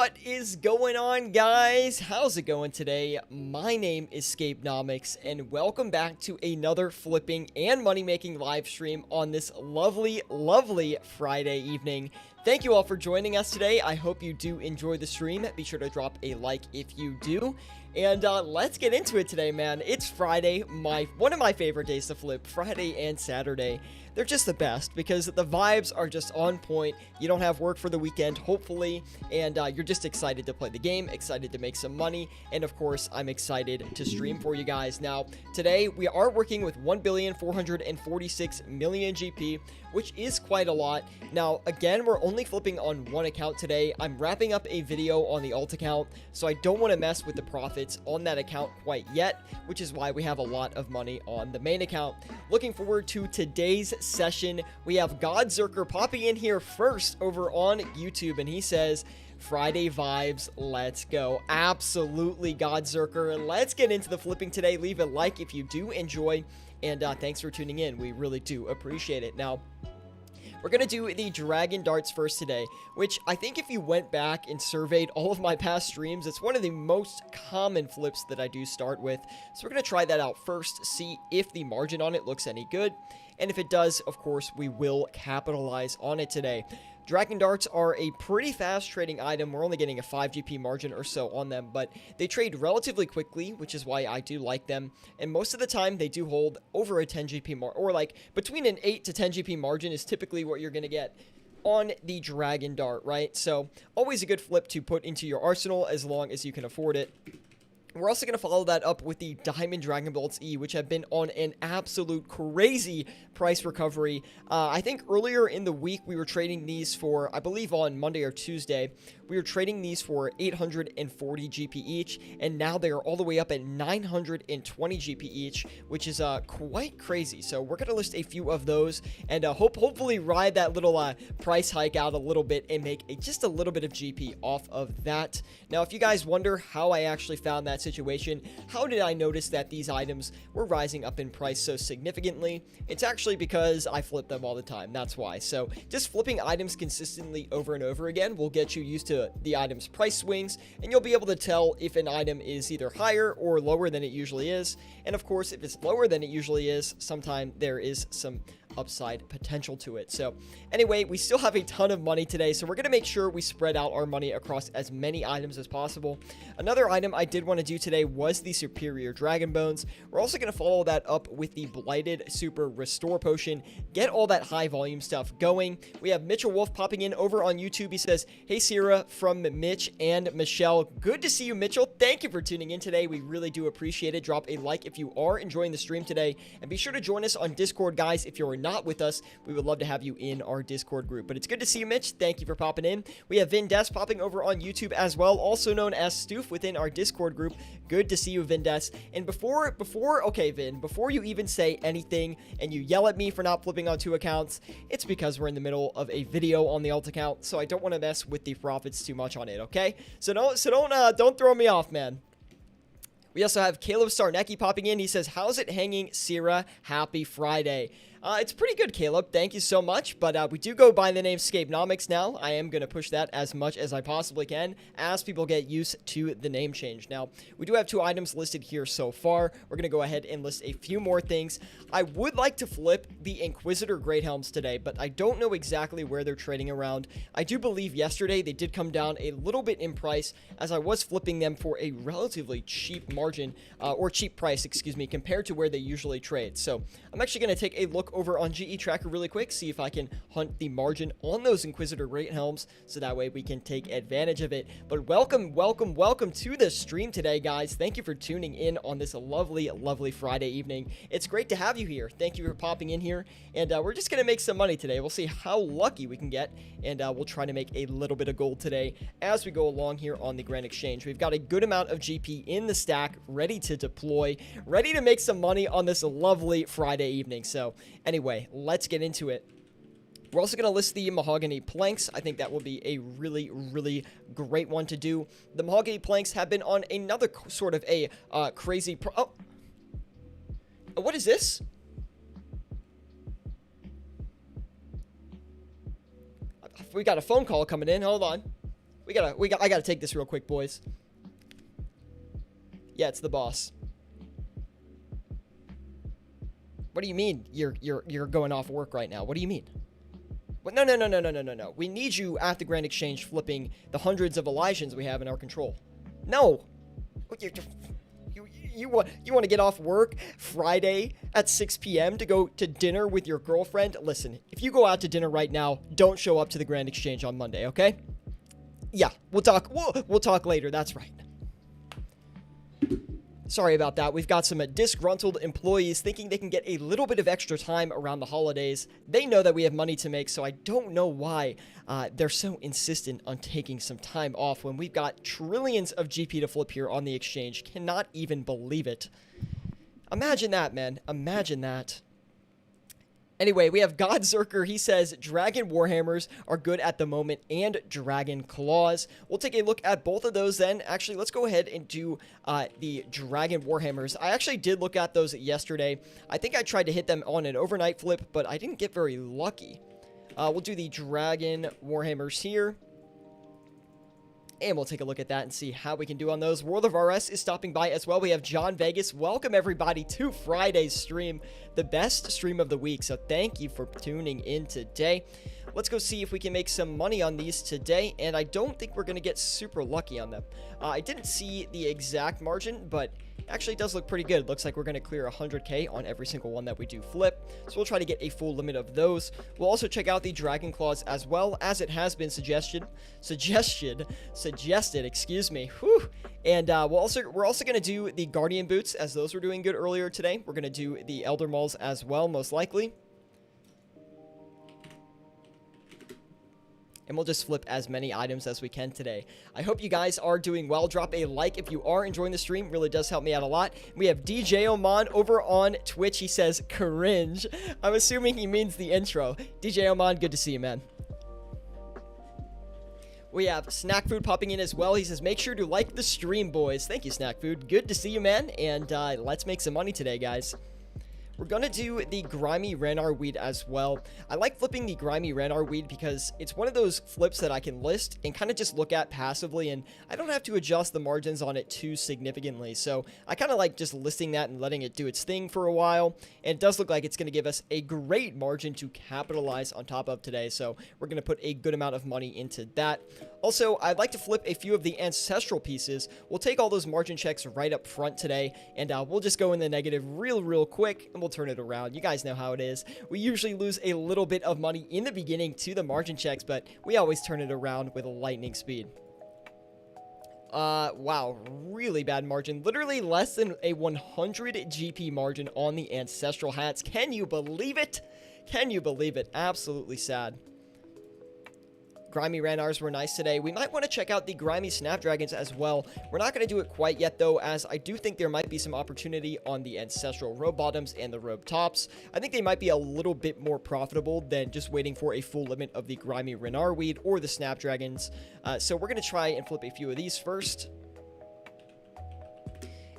What is going on, guys? How's it going today? My name is Scapenomics, and welcome back to another flipping and money-making live stream on this lovely, lovely Friday evening. Thank you all for joining us today. I hope you do enjoy the stream. Be sure to drop a like if you do. And let's get into it today, man. It's Friday, one of my favorite days to flip. Friday and Saturday. They're just the best because the vibes are just on point. You don't have work for the weekend, hopefully, and you're just excited to play the game, excited to make some money, and of course, I'm excited to stream for you guys. Now, today, we are working with 1,446,000,000 GP, which is quite a lot. Now, again, we're only flipping on one account today. I'm wrapping up a video on the alt account, so I don't want to mess with the profits on that account quite yet, which is why we have a lot of money on the main account. Looking forward to today's session. We have Godzerker popping in here first over on YouTube, and he says, Friday vibes, let's go. Absolutely, Godzerker. Let's get into the flipping today. Leave a like if you do enjoy, and thanks for tuning in. We really do appreciate it. Now, we're going to do the Dragon Darts first today, which I think if you went back and surveyed all of my past streams, it's one of the most common flips that I do start with. So we're going to try that out first, see if the margin on it looks any good. And if it does, of course, we will capitalize on it today. Dragon Darts are a pretty fast trading item. We're only getting a 5 GP margin or so on them, but they trade relatively quickly, which is why I do like them. And most of the time, they do hold over a 10 GP margin, or like between an 8 to 10 GP margin is typically what you're going to get on the Dragon Dart, right? So always a good flip to put into your arsenal as long as you can afford it. We're also going to follow that up with the Diamond Dragon Bolts E, which have been on an absolute crazy price recovery. I think earlier in the week, we were trading these for, I believe on Monday or Tuesday, we were trading these for 840 GP each, and now they are all the way up at 920 GP each, which is quite crazy. So we're going to list a few of those, and hopefully ride that little price hike out a little bit and make just a little bit of GP off of that. Now, if you guys wonder how I actually found that situation, how did I notice that these items were rising up in price so significantly? It's actually because I flip them all the time. That's why. So just flipping items consistently over and over again will get you used to the item's price swings, and you'll be able to tell if an item is either higher or lower than it usually is. And of course, if it's lower than it usually is, sometimes there is some upside potential to it. So anyway, we still have a ton of money today, so we're going to make sure we spread out our money across as many items as possible. Another item I did want to do today was the Superior Dragon Bones. We're also going to follow that up with the Blighted Super Restore Potion, get all that high volume stuff going. We have Mitchell Wolf popping in over on YouTube. He says, hey Sierra, from Mitch and Michelle. Good to see you, Mitchell. Thank you for tuning in today. We really do appreciate it. Drop a like if you are enjoying the stream today, and be sure to join us on Discord, guys. If you're not with us, we would love to have you in our Discord group. But it's good to see you, Mitch. Thank you for popping in. We have Vindes popping over on YouTube as well, also known as Stoof within our Discord group. Good to see you, Vindes. And okay, Vin, before you even say anything and you yell at me for not flipping on 2 accounts, it's because we're in the middle of a video on the alt account, so I don't want to mess with the profits too much on it, okay? So don't throw me off, man. We also have Caleb Starnecki popping in. He says, how's it hanging, Sierra? Happy Friday. It's pretty good, Caleb. Thank you so much. But we do go by the name Scapenomics now. I am going to push that as much as I possibly can as people get used to the name change. Now, we do have 2 items listed here so far. We're going to go ahead and list a few more things. I would like to flip the Inquisitor Great Helms today, but I don't know exactly where they're trading around. I do believe yesterday they did come down a little bit in price as I was flipping them for a relatively cheap margin, or cheap price, excuse me, compared to where they usually trade. So I'm actually going to take a look over on GE Tracker really quick, see if I can hunt the margin on those Inquisitor Great Helms, so that way we can take advantage of it. But welcome to the stream today, guys. Thank you for tuning in on this lovely, lovely Friday evening. It's great to have you here. Thank you for popping in here, and we're just going to make some money today. We'll see how lucky we can get, and we'll try to make a little bit of gold today as we go along here on the Grand Exchange. We've got a good amount of GP in the stack, ready to deploy, ready to make some money on this lovely Friday evening. So anyway, let's get into it. We're also going to list the mahogany planks. I think that will be a really, really great one to do. The mahogany planks have been on another sort of a crazy... Oh, what is this? We got a phone call coming in. Hold on. I gotta take this real quick, boys. Yeah, it's the boss. What do you mean you're going off work right now? What do you mean? What? No. We need you at the Grand Exchange flipping the hundreds of Elysians we have in our control. No. You want to get off work Friday at 6 p.m. to go to dinner with your girlfriend? Listen, if you go out to dinner right now, don't show up to the Grand Exchange on Monday, okay? Yeah, we'll talk later. That's right. Sorry about that. We've got some disgruntled employees thinking they can get a little bit of extra time around the holidays. They know that we have money to make, so I don't know why they're so insistent on taking some time off when we've got trillions of GP to flip here on the exchange. Cannot even believe it. Imagine that, man. Imagine that. Anyway, we have Godzerker. He says Dragon Warhammers are good at the moment and Dragon Claws. We'll take a look at both of those then. Actually, let's go ahead and do the Dragon Warhammers. I actually did look at those yesterday. I think I tried to hit them on an overnight flip, but I didn't get very lucky. We'll do the Dragon Warhammers here. And we'll take a look at that and see how we can do on those. World of RS is stopping by as well. We have John Vegas. Welcome, everybody, to Friday's stream, the best stream of the week. So thank you for tuning in today. Let's go see if we can make some money on these today. And I don't think we're going to get super lucky on them. I didn't see the exact margin, but actually it does look pretty good. Looks like we're going to clear 100k on every single one that we do flip. So we'll try to get a full limit of those. We'll also check out the Dragon Claws as well, as it has been suggested, excuse me. Whew. And we're also going to do the Guardian Boots, as those were doing good earlier today. We're going to do the Elder Mauls as well, most likely. And we'll just flip as many items as we can today. I hope you guys are doing well. Drop a like if you are enjoying the stream. Really does help me out a lot. We have DJ Oman over on Twitch. He says, cringe. I'm assuming he means the intro. DJ Oman, good to see you, man. We have Snack Food popping in as well. He says, make sure to like the stream, boys. Thank you, Snack Food. Good to see you, man. And let's make some money today, guys. We're going to do the Grimy Renar Weed as well. I like flipping the Grimy Renar Weed because it's one of those flips that I can list and kind of just look at passively, and I don't have to adjust the margins on it too significantly. So I kind of like just listing that and letting it do its thing for a while. And it does look like it's going to give us a great margin to capitalize on top of today. So we're going to put a good amount of money into that. Also, I'd like to flip a few of the ancestral pieces. We'll take all those margin checks right up front today, and we'll just go in the negative real quick, and we'll turn it around. You guys know how it is. We usually lose a little bit of money in the beginning to the margin checks, but we always turn it around with lightning speed. Wow, really bad margin. Literally less than a 100 GP margin on the ancestral hats. Can you believe it? Can you believe it? Absolutely sad. Grimy Ranars were nice today. We might want to check out the Grimy Snapdragons as well. We're not going to do it quite yet, though, as I do think there might be some opportunity on the Ancestral Robe Bottoms and the Robe Tops. I think they might be a little bit more profitable than just waiting for a full limit of the Grimy Renar Weed or the Snapdragons. So we're going to try and flip a few of these first.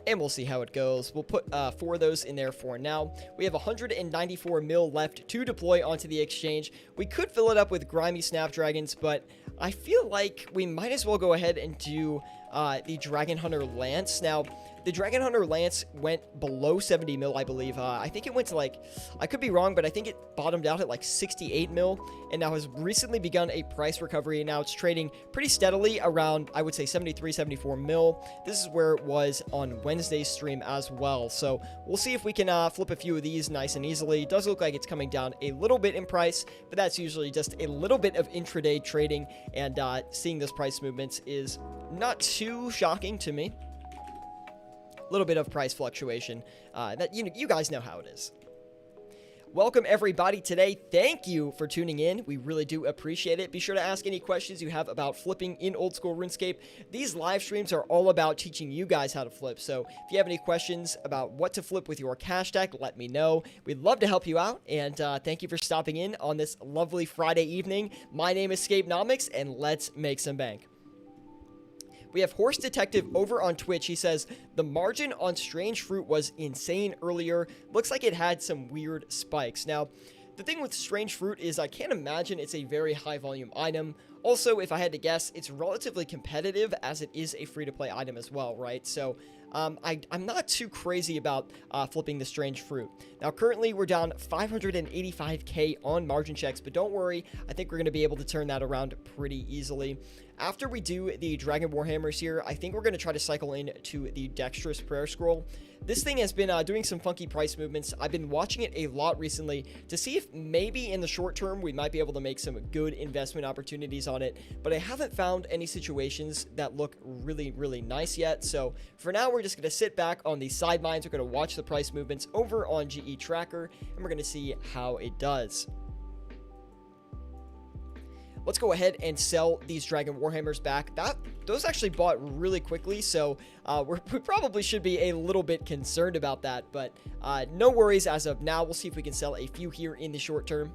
And we'll see how it goes. We'll put 4 of those in there for now. We have 194 mil left to deploy onto the exchange. We could fill it up with Grimy Snapdragons, but I feel like we might as well go ahead and do the Dragon Hunter Lance. Now, the Dragon Hunter Lance went below 70 mil, I believe. I think it went to like, I could be wrong, but I think it bottomed out at like 68 mil, and now has recently begun a price recovery, and now it's trading pretty steadily around, I would say, 73, 74 mil. This is where it was on Wednesday's stream as well, so we'll see if we can flip a few of these nice and easily. It does look like it's coming down a little bit in price, but that's usually just a little bit of intraday trading, and seeing those price movements is not too shocking to me. A little bit of price fluctuation. That you guys know how it is. Welcome everybody today. Thank you for tuning in. We really do appreciate it. Be sure to ask any questions you have about flipping in old school RuneScape. These live streams are all about teaching you guys how to flip. So if you have any questions about what to flip with your cash deck, let me know. We'd love to help you out. And thank you for stopping in on this lovely Friday evening. My name is Scapenomics, and let's make some bank. We have Horse Detective over on Twitch. He says, the margin on Strange Fruit was insane earlier. Looks like it had some weird spikes. Now, the thing with strange fruit is I can't imagine it's a very high volume item. Also, if I had to guess, it's relatively competitive as it is a free-to-play item as well, right? So I'm not too crazy about flipping the strange fruit. Now, currently, we're down 585k on margin checks, but don't worry. I think we're going to be able to turn that around pretty easily. After we do the Dragon Warhammers here, I think we're going to try to cycle into the Dexterous Prayer Scroll. This thing has been doing some funky price movements. I've been watching it a lot recently to see if maybe in the short term we might be able to make some good investment opportunities on it, but I haven't found any situations that look really, really nice yet. So for now, we're just going to sit back on the sidelines. We're going to watch the price movements over on GE Tracker, and we're going to see how it does. Let's go ahead and sell these Dragon Warhammers back. Those actually bought really quickly, so we probably should be a little bit concerned about that, but no worries as of now. We'll see if we can sell a few here in the short term.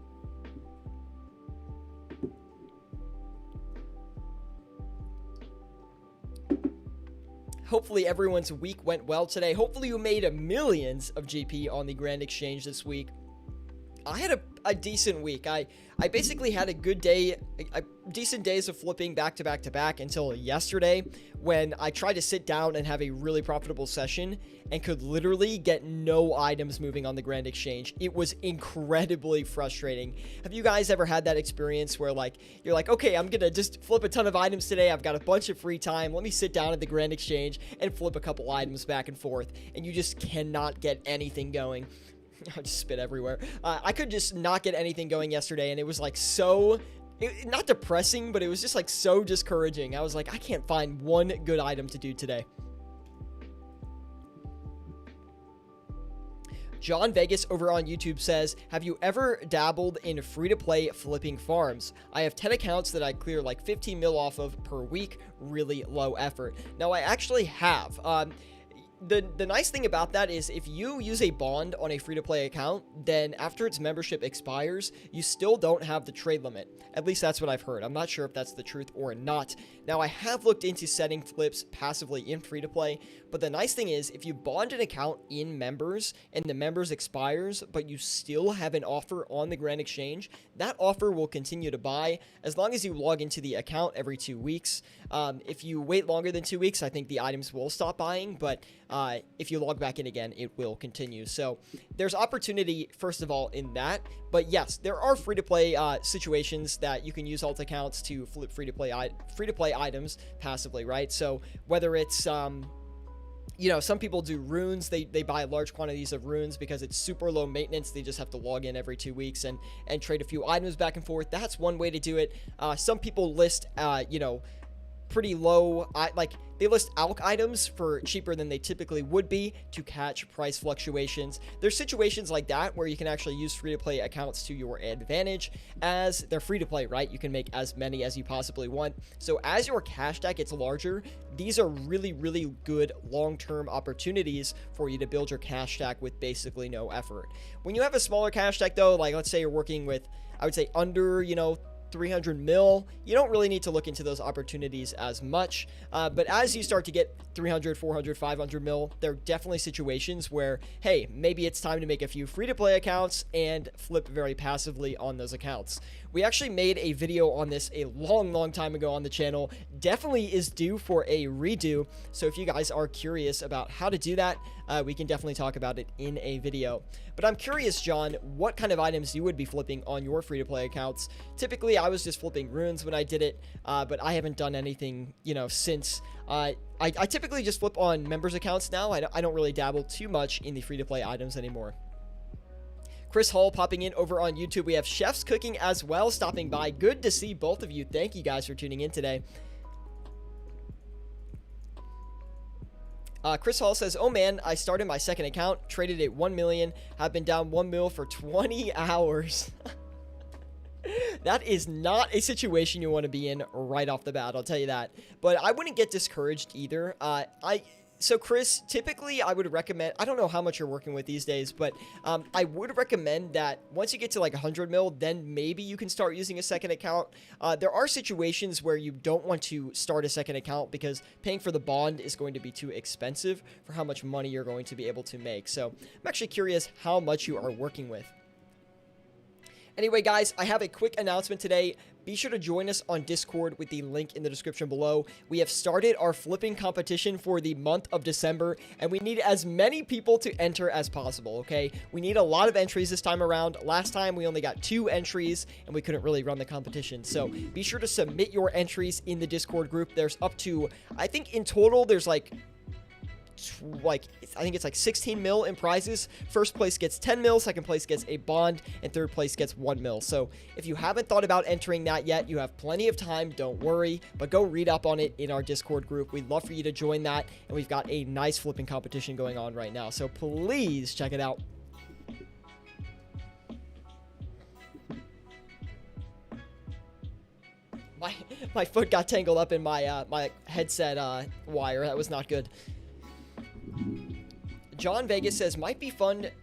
Hopefully everyone's week went well today. Hopefully you made millions of GP on the Grand Exchange this week. I had a decent week. I basically had a good day, decent days of flipping back to back to back until yesterday when I tried to sit down and have a really profitable session and could literally get no items moving on the Grand Exchange. It was incredibly frustrating. Have you guys ever had that experience where you're like, okay, I'm gonna just flip a ton of items today. I've got a bunch of free time. Let me sit down at the Grand Exchange and flip a couple items back and forth, and you just cannot get anything going. I just spit everywhere. I could just not get anything going yesterday, and it was not depressing, but it was just so discouraging. I was like, I can't find one good item to do today. John Vegas over on YouTube says, have you ever dabbled in free-to-play flipping farms? I have 10 accounts that I clear 15 mil off of per week, really low effort. Now, I actually have. The nice thing about that is if you use a bond on a free-to-play account, then after its membership expires, you still don't have the trade limit. At least that's what I've heard. I'm not sure if that's the truth or not. Now, I have looked into setting flips passively in free-to-play, but the nice thing is if you bond an account in members and the members expires, but you still have an offer on the Grand Exchange, that offer will continue to buy as long as you log into the account every 2 weeks. If you wait longer than 2 weeks, I think the items will stop buying, but if you log back in again, it will continue. So there's opportunity, first of all, in that. But yes, there are free-to-play situations that you can use alt accounts to flip free-to-play items passively, right? So whether it's some people do runes. They buy large quantities of runes because it's super low maintenance. They just have to log in every 2 weeks and trade a few items back and forth. That's one way to do it. Some people list pretty low, they list ALK items for cheaper than they typically would be to catch price fluctuations. There's situations like that where you can actually use free-to-play accounts to your advantage, as they're free-to-play, right? You can make as many as you possibly want. So as your cash stack gets larger, these are really, really good long-term opportunities for you to build your cash stack with basically no effort. When you have a smaller cash stack, though, let's say you're working with, I would say under, 300 mil, you don't really need to look into those opportunities as much. But as you start to get 300, 400, 500 mil, there are definitely situations where, hey, maybe it's time to make a few free-to-play accounts and flip very passively on those accounts. We actually made a video on this a long time ago on the channel. Definitely is due for a redo. So if you guys are curious about how to do that, we can definitely talk about it in a video. But I'm curious, John, what kind of items you would be flipping on your free-to-play accounts. Typically, I was just flipping runes when I did it, but I haven't done anything, since. I typically just flip on members' accounts now. I don't really dabble too much in the free-to-play items anymore. Chris Hall popping in over on YouTube. We have Chefs Cooking as well stopping by. Good to see both of you. Thank you guys for tuning in today. Chris Hall says, oh man, I started my second account, traded at 1 million, have been down 1 mil for 20 hours. That is not a situation you want to be in right off the bat, I'll tell you that. But I wouldn't get discouraged either. So Chris, typically I would recommend, I don't know how much you're working with these days, but I would recommend that once you get to 100 mil, then maybe you can start using a second account. There are situations where you don't want to start a second account because paying for the bond is going to be too expensive for how much money you're going to be able to make. So I'm actually curious how much you are working with. Anyway, guys, I have a quick announcement today. Be sure to join us on Discord with the link in the description below. We have started our flipping competition for the month of December, and we need as many people to enter as possible, okay? We need a lot of entries this time around. Last time, we only got 2 entries, and we couldn't really run the competition. So be sure to submit your entries in the Discord group. There's up to, I think in total, there's like I think it's like 16 mil in prizes. First place gets 10 mil, second place gets a bond, and third place gets 1 mil. So if you haven't thought about entering that yet, you have plenty of time, don't worry, but go read up on it in our Discord group. We'd love for you to join that, and we've got a nice flipping competition going on right now, so please check it out. My foot got tangled up in my my headset wire. That was not good. John Vegas says, might be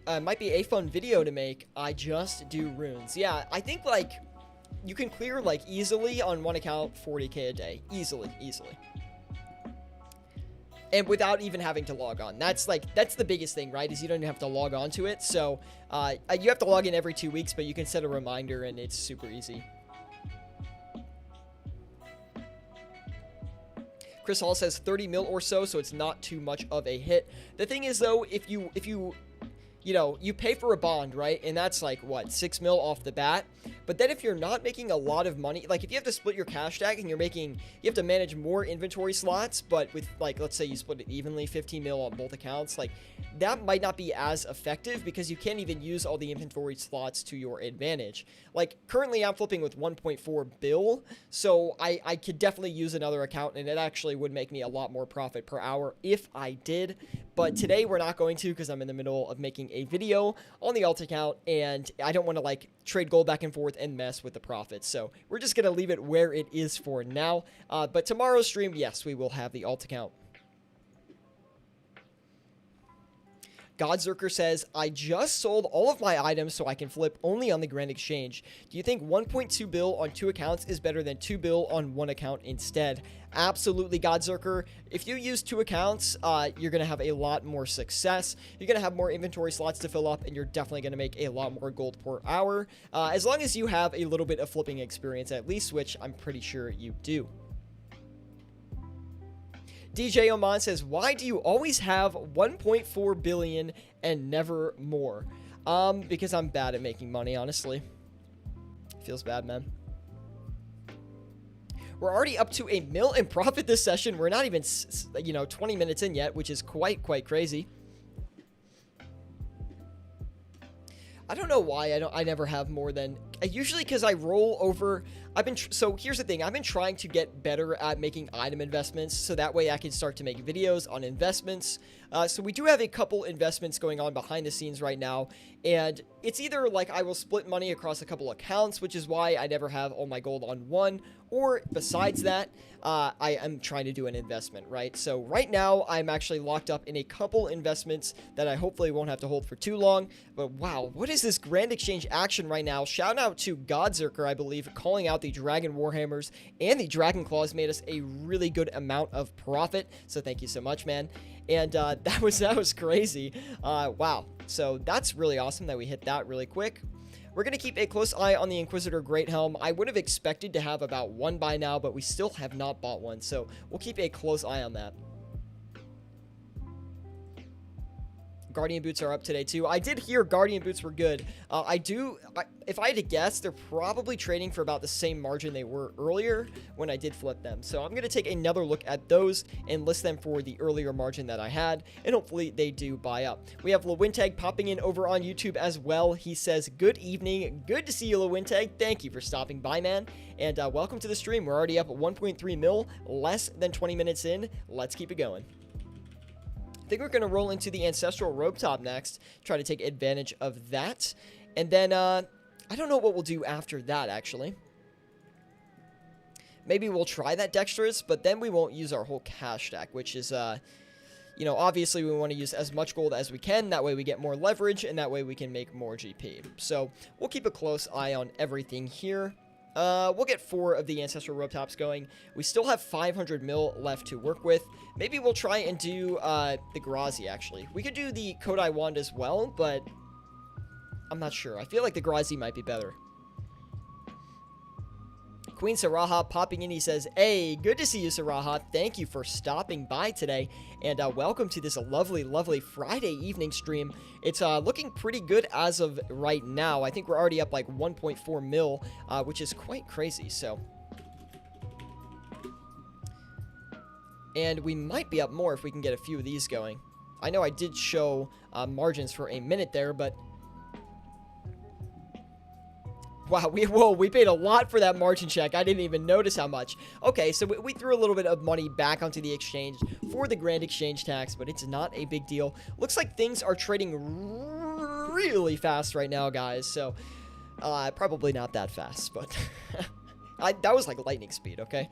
a fun video to make. I just do runes. Yeah, I think like you can clear like easily on one account 40k a day. Easily. And without even having to log on. That's the biggest thing, right? Is you don't even have to log on to it. So you have to log in every 2 weeks, but you can set a reminder and it's super easy. Chris Hall says 30 mil or so it's not too much of a hit. The thing is, though, if you pay for a bond, right? And that's like, what, 6 mil off the bat? But then if you're not making a lot of money, like if you have to split your cash stack and you have to manage more inventory slots, but with like, let's say you split it evenly, 15 mil on both accounts, like that might not be as effective because you can't even use all the inventory slots to your advantage. Like currently I'm flipping with 1.4 bill, so I could definitely use another account and it actually would make me a lot more profit per hour if I did. But today we're not going to because I'm in the middle of making a video on the alt account and I don't want to like trade gold back and forth and mess with the profits. So we're just going to leave it where it is for now. But tomorrow's stream, yes, we will have the alt account. Godzerker says, I just sold all of my items so I can flip only on the Grand Exchange. Do you think 1.2 bill on 2 accounts is better than 2 bill on 1 account instead? Absolutely, Godzerker. If you use 2 accounts, you're going to have a lot more success. You're going to have more inventory slots to fill up, and you're definitely going to make a lot more gold per hour, as long as you have a little bit of flipping experience at least, which I'm pretty sure you do. DJ Oman says, why do you always have 1.4 billion and never more? Because I'm bad at making money, honestly. Feels bad, man. We're already up to a mil in profit this session. We're not even, 20 minutes in yet, which is quite crazy. I don't know why I never have more than, usually because I roll over. So here's the thing, I've been trying to get better at making item investments so that way I can start to make videos on investments. So we do have a couple investments going on behind the scenes right now, and it's either like I will split money across a couple accounts, which is why I never have all my gold on one, or besides that, I am trying to do an investment, right? So right now, I'm actually locked up in a couple investments that I hopefully won't have to hold for too long. But wow, what is this Grand Exchange action right now? Shout out to Godzerker, I believe, calling out the Dragon Warhammers and the Dragon Claws made us a really good amount of profit. So thank you so much, man. And that was crazy. Wow. So that's really awesome that we hit that really quick. We're going to keep a close eye on the Inquisitor Greathelm. I would have expected to have about 1 by now, but we still have not bought one, so we'll keep a close eye on that. Guardian boots are up today too. I did hear Guardian boots were good. If I had to guess, they're probably trading for about the same margin they were earlier when I did flip them. So I'm going to take another look at those and list them for the earlier margin that I had, and hopefully they do buy up. We have Lewintag popping in over on YouTube as well. He says, good evening. Good to see you, Lewintag. Thank you for stopping by, man. And welcome to the stream. We're already up at 1.3 mil, less than 20 minutes in. Let's keep it going. I think we're going to roll into the Ancestral Robe Top next, try to take advantage of that. And then, I don't know what we'll do after that, actually. Maybe we'll try that Dexterous, but then we won't use our whole cash stack, which is, obviously we want to use as much gold as we can. That way we get more leverage, and that way we can make more GP. So we'll keep a close eye on everything here. We'll get 4 of the Ancestral Robe Tops going. We still have 500 mil left to work with. Maybe we'll try and do the Grazi, actually. We could do the Kodai Wand as well, but I'm not sure. I feel like the Grazi might be better. Queen Saraha popping in. He says, hey, good to see you, Saraha. Thank you for stopping by today. And welcome to this lovely, lovely Friday evening stream. It's looking pretty good as of right now. I think we're already up like 1.4 mil, which is quite crazy. So, and we might be up more if we can get a few of these going. I know I did show margins for a minute there, but wow, we paid a lot for that margin check. I didn't even notice how much. Okay, so we threw a little bit of money back onto the exchange for the grand exchange tax, but it's not a big deal. Looks like things are trading really fast right now, guys. So, probably not that fast, but that was like lightning speed, okay?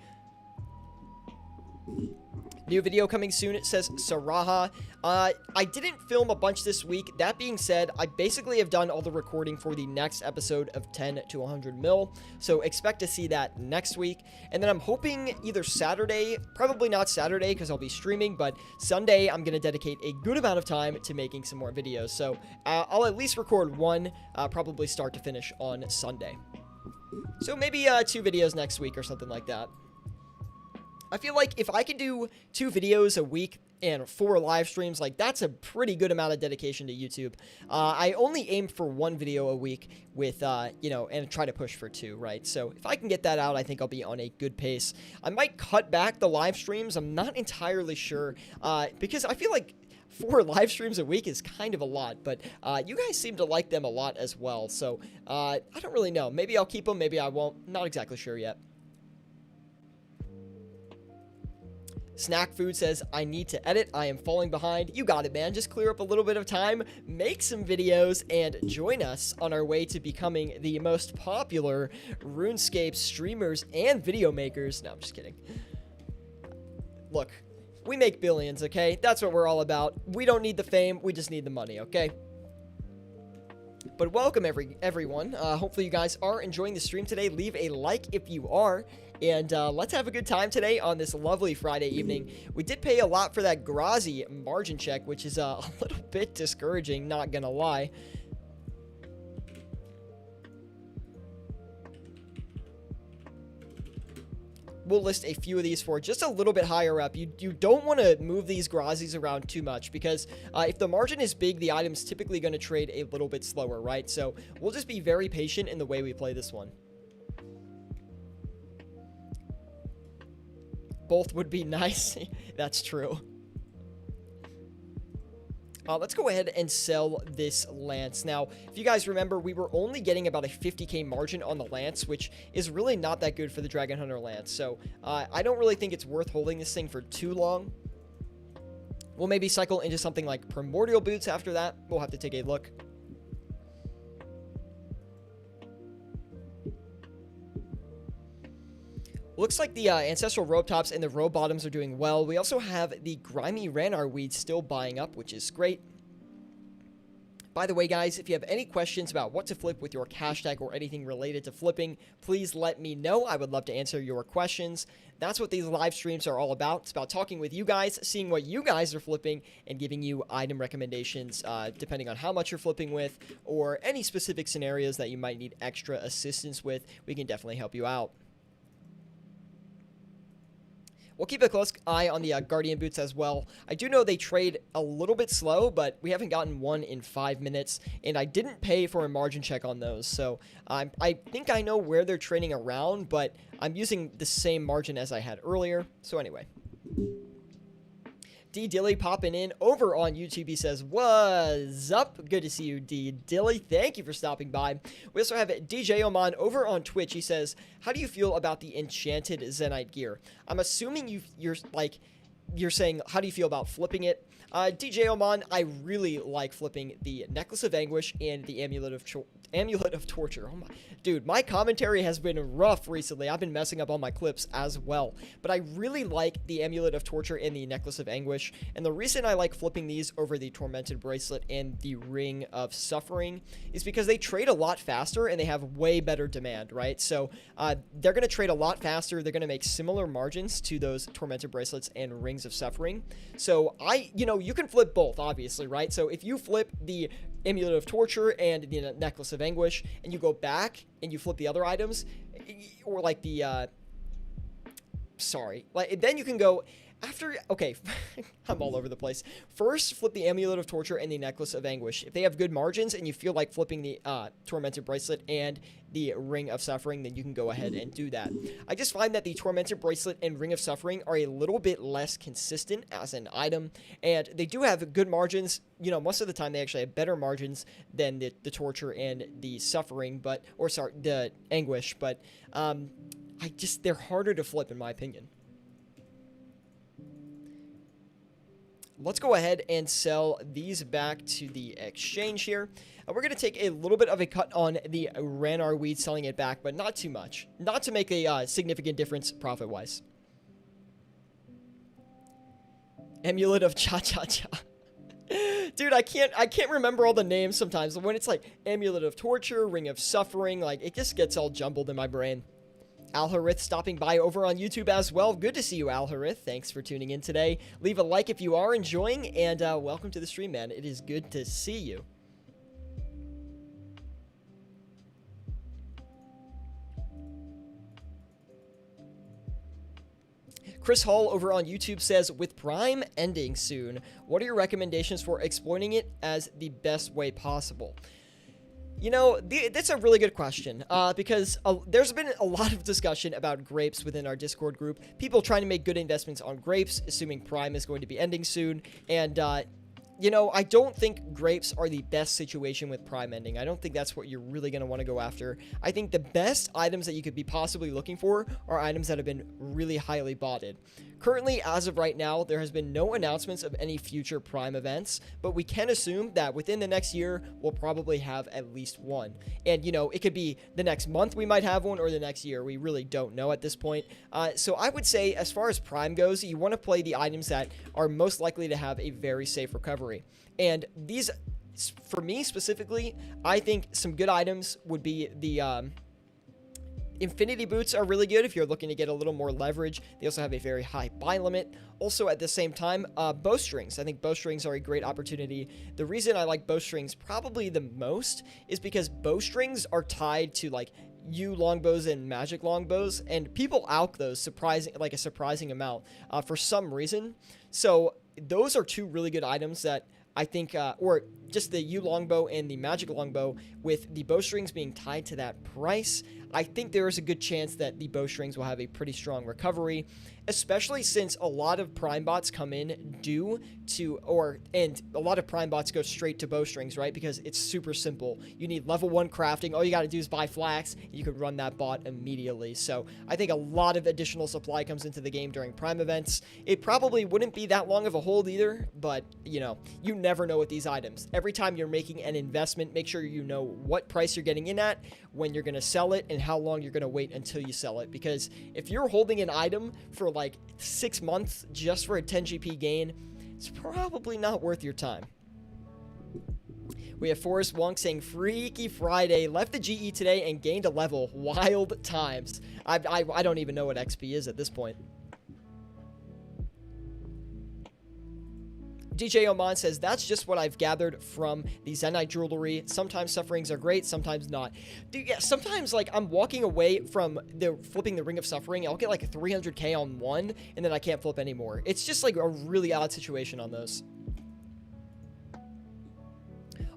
New video coming soon, it says Saraha. I didn't film a bunch this week. That being said, I basically have done all the recording for the next episode of 10 to 100 mil. So expect to see that next week. And then I'm hoping either Saturday, probably not Saturday because I'll be streaming, but Sunday I'm going to dedicate a good amount of time to making some more videos. So I'll at least record one, probably start to finish on Sunday. So maybe 2 videos next week or something like that. I feel like if I can do 2 videos a week and 4 live streams, like that's a pretty good amount of dedication to YouTube. I only aim for 1 video a week with, you know, and try to push for 2, right? So if I can get that out, I think I'll be on a good pace. I might cut back the live streams. I'm not entirely sure, because I feel like 4 live streams a week is kind of a lot, but you guys seem to like them a lot as well. So I don't really know. Maybe I'll keep them, maybe I won't. Not exactly sure yet. Snack Food says, I need to edit. I am falling behind. You got it, man. Just clear up a little bit of time, make some videos, and join us on our way to becoming the most popular RuneScape streamers and video makers. No, I'm just kidding. Look, we make billions, okay? That's what we're all about. We don't need the fame. We just need the money, okay? But welcome, everyone. Hopefully you guys are enjoying the stream today. Leave a like if you are. And let's have a good time today on this lovely Friday evening. We did pay a lot for that Grazi margin check, which is a little bit discouraging, not gonna lie. We'll list a few of these for just a little bit higher up. You don't want to move these Grazis around too much because if the margin is big, the item's typically going to trade a little bit slower, right? So we'll just be very patient in the way we play this one. Both would be nice. That's true. Let's go ahead and sell this Lance. Now, if you guys remember, we were only getting about a 50k margin on the Lance, which is really not that good for the Dragon Hunter Lance. So, I don't really think it's worth holding this thing for too long. We'll maybe cycle into something like Primordial Boots after that. We'll have to take a look. Looks like the Ancestral Robe Tops and the Robe Bottoms are doing well. We also have the Grimy Ranar Weeds still buying up, which is great. By the way, guys, if you have any questions about what to flip with your cash tag or anything related to flipping, please let me know. I would love to answer your questions. That's what these live streams are all about. It's about talking with you guys, seeing what you guys are flipping, and giving you item recommendations depending on how much you're flipping with or any specific scenarios that you might need extra assistance with. We can definitely help you out. We'll keep a close eye on the Guardian Boots as well. I do know they trade a little bit slow, but we haven't gotten one in 5 minutes, and I didn't pay for a margin check on those, so I think I know where they're trading around, but I'm using the same margin as I had earlier. So anyway. D Dilly popping in over on YouTube. He says, what's up? Good to see you, D Dilly. Thank you for stopping by. We also have DJ Oman over on Twitch. He says, how do you feel about the enchanted Zenite gear? I'm assuming you're saying, how do you feel about flipping it? DJ Oman, I really like flipping the Necklace of Anguish and the Amulet of Torture. Oh my, dude, my commentary has been rough recently. I've been messing up all my clips as well. But I really like the Amulet of Torture and the Necklace of Anguish. And the reason I like flipping these over the Tormented Bracelet and the Ring of Suffering is because they trade a lot faster and they have way better demand, right? So they're going to trade a lot faster. They're going to make similar margins to those Tormented Bracelets and Rings of Suffering. So you can flip both, obviously, right? So if you flip the Amulet of Torture and the Necklace of Anguish, and you go back and you flip the other items, or like the, then you can go after, okay, I'm all over the place. First, flip the Amulet of Torture and the Necklace of Anguish. If they have good margins and you feel like flipping the Tormented Bracelet and the Ring of Suffering, then you can go ahead and do that. I just find that the Tormented Bracelet and Ring of Suffering are a little bit less consistent as an item, and they do have good margins. You know, most of the time they actually have better margins than the Torture and the Suffering, the Anguish, but they're harder to flip in my opinion. Let's go ahead and sell these back to the exchange here. We're going to take a little bit of a cut on the Ranar Weed, selling it back, but not too much. Not to make a significant difference profit-wise. Amulet of Cha-Cha-Cha. Dude, I can't remember all the names sometimes. When it's like Amulet of Torture, Ring of Suffering, like it just gets all jumbled in my brain. Alharith stopping by over on YouTube as well. Good to see you, Alharith. Thanks for tuning in today. Leave a like if you are enjoying, and welcome to the stream, man. It is good to see you. Chris Hall over on YouTube says, with Prime ending soon, what are your recommendations for exploiting it as the best way possible? You know, that's a really good question, because there's been a lot of discussion about grapes within our Discord group. People trying to make good investments on grapes, assuming Prime is going to be ending soon. And, you know, I don't think grapes are the best situation with Prime ending. I don't think that's what you're really going to want to go after. I think the best items that you could be possibly looking for are items that have been really highly botted. Currently, as of right now, there has been no announcements of any future Prime events, but we can assume that within the next year, we'll probably have at least one. And, you know, it could be the next month we might have one, or the next year. We really don't know at this point. So I would say, as far as Prime goes, you want to play the items that are most likely to have a very safe recovery. And these, for me specifically, I think some good items would be the Infinity Boots are really good if you're looking to get a little more leverage. They also have a very high buy limit. Also, at the same time, bowstrings. I think bowstrings are a great opportunity. The reason I like bowstrings probably the most is because bowstrings are tied to, like, longbows and magic longbows, and people alch those a surprising amount for some reason. So those are two really good items that I think, or just the longbow and the magic longbow, with the bowstrings being tied to that price, I think there is a good chance that the bowstrings will have a pretty strong recovery, especially since a lot of prime bots come in and a lot of prime bots go straight to bowstrings, right? Because it's super simple. You need level 1 crafting. All you got to do is buy flax. You can run that bot immediately. So I think a lot of additional supply comes into the game during prime events. It probably wouldn't be that long of a hold either, but you know, you never know with these items. Every time you're making an investment, make sure you know what price you're getting in at, when you're going to sell it, and how long you're going to wait until you sell it. Because if you're holding an item for like 6 months just for a 10 GP gain, it's probably not worth your time. We have Forrest Wonk saying, Freaky Friday, left the GE today and gained a level. Wild times. I don't even know what XP is at this point. DJ Oman says, that's just what I've gathered from the Zenite jewelry. Sometimes sufferings are great, sometimes not. Dude, yeah, sometimes, like, I'm walking away from flipping the Ring of Suffering. I'll get, like, a 300k on one, and then I can't flip anymore. It's just, like, a really odd situation on those.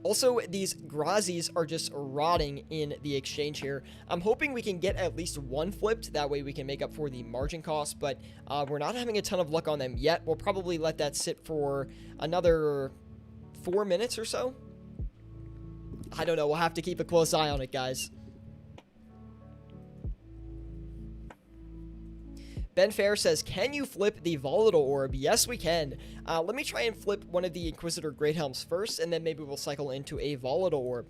Also, these Grazis are just rotting in the exchange here. I'm hoping we can get at least one flipped. That way we can make up for the margin cost, but we're not having a ton of luck on them yet. We'll probably let that sit for another 4 minutes or so. I don't know. We'll have to keep a close eye on it, guys. Ben Fair says, can you flip the Volatile Orb? Yes, we can. Let me try and flip one of the Inquisitor Great Helms first, and then maybe we'll cycle into a Volatile Orb.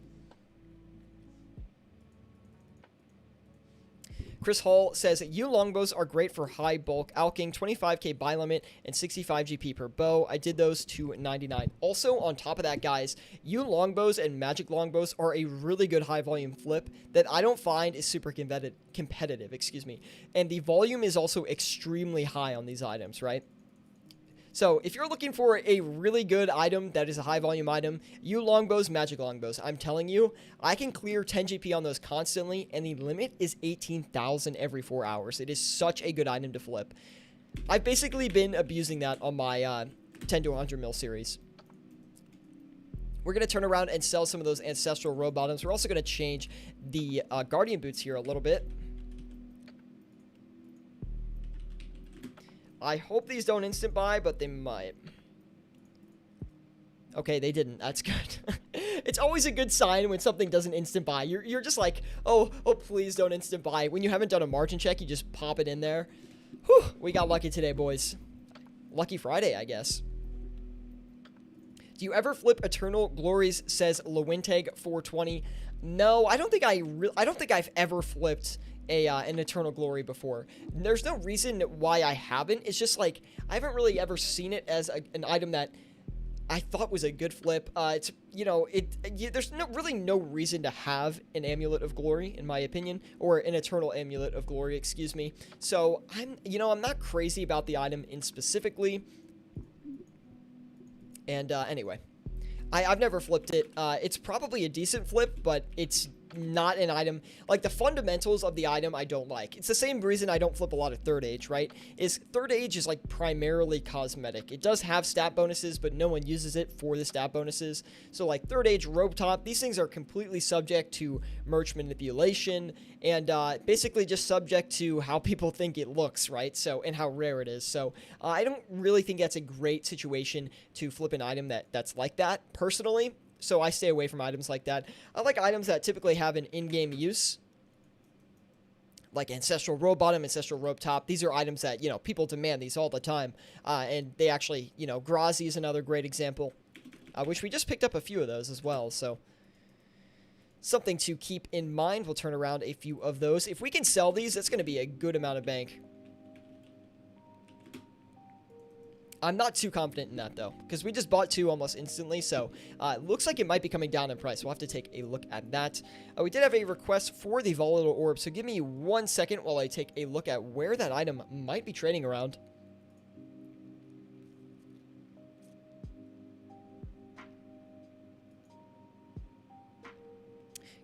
Chris Hall says, longbows are great for high bulk alching, 25k buy limit, and 65 GP per bow. I did those to 99. Also, on top of that, guys, longbows and magic longbows are a really good high volume flip that I don't find is super competitive, excuse me. And the volume is also extremely high on these items, right? So if you're looking for a really good item that is a high volume item, you longbows, magic longbows, I'm telling you, I can clear 10 GP on those constantly, and the limit is 18,000 every 4 hours. It is such a good item to flip. I've basically been abusing that on my 10 to 100 mil series. We're going to turn around and sell some of those ancestral robe bottoms. We're also going to change the guardian boots here a little bit. I hope these don't instant buy, but they might. Okay, they didn't. That's good. It's always a good sign when something doesn't instant buy. You're just like, oh, please don't instant buy. When you haven't done a margin check, you just pop it in there. Whew, we got lucky today, boys. Lucky Friday, I guess. Do you ever flip Eternal Glories, says Lewinteg 420? No, I don't think I've ever flipped an Eternal Glory before. There's no reason why I haven't. It's just like I haven't really ever seen it as an item that I thought was a good flip. It's, you know, there's really no reason to have an Amulet of Glory, in my opinion, or an Eternal Amulet of Glory, excuse me. So I'm not crazy about the item in specifically. And anyway, I've never flipped it. It's probably a decent flip, but it's not an item. Like, the fundamentals of the item I don't like. It's the same reason I don't flip a lot of Third Age, right? Is Third Age is like primarily cosmetic. It does have stat bonuses, but no one uses it for the stat bonuses. So like Third Age, Robe Top, these things are completely subject to merch manipulation and basically just subject to how people think it looks, right? So, and how rare it is. So I don't really think that's a great situation to flip an item that's like that, personally. So I stay away from items like that. I like items that typically have an in-game use, like Ancestral Robe Bottom, Ancestral Robe Top. These are items that, you know, people demand these all the time. And they actually, you know, Grazi is another great example, which we just picked up a few of those as well. So something to keep in mind. We'll turn around a few of those. If we can sell these, that's going to be a good amount of bank. I'm not too confident in that, though, because we just bought two almost instantly, so it looks like it might be coming down in price. We'll have to take a look at that. We did have a request for the Volatile Orb, so give me 1 second while I take a look at where that item might be trading around.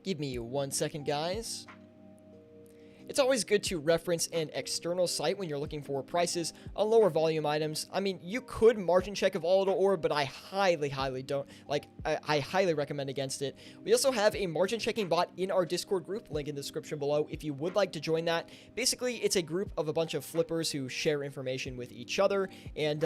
Give me 1 second, guys. It's always good to reference an external site when you're looking for prices on lower volume items. I mean, you could margin check a Volatile Orb, but I highly don't, like, I highly recommend against it. We also have a margin checking bot in our Discord group, link in the description below if you would like to join that. Basically, it's a group of a bunch of flippers who share information with each other, and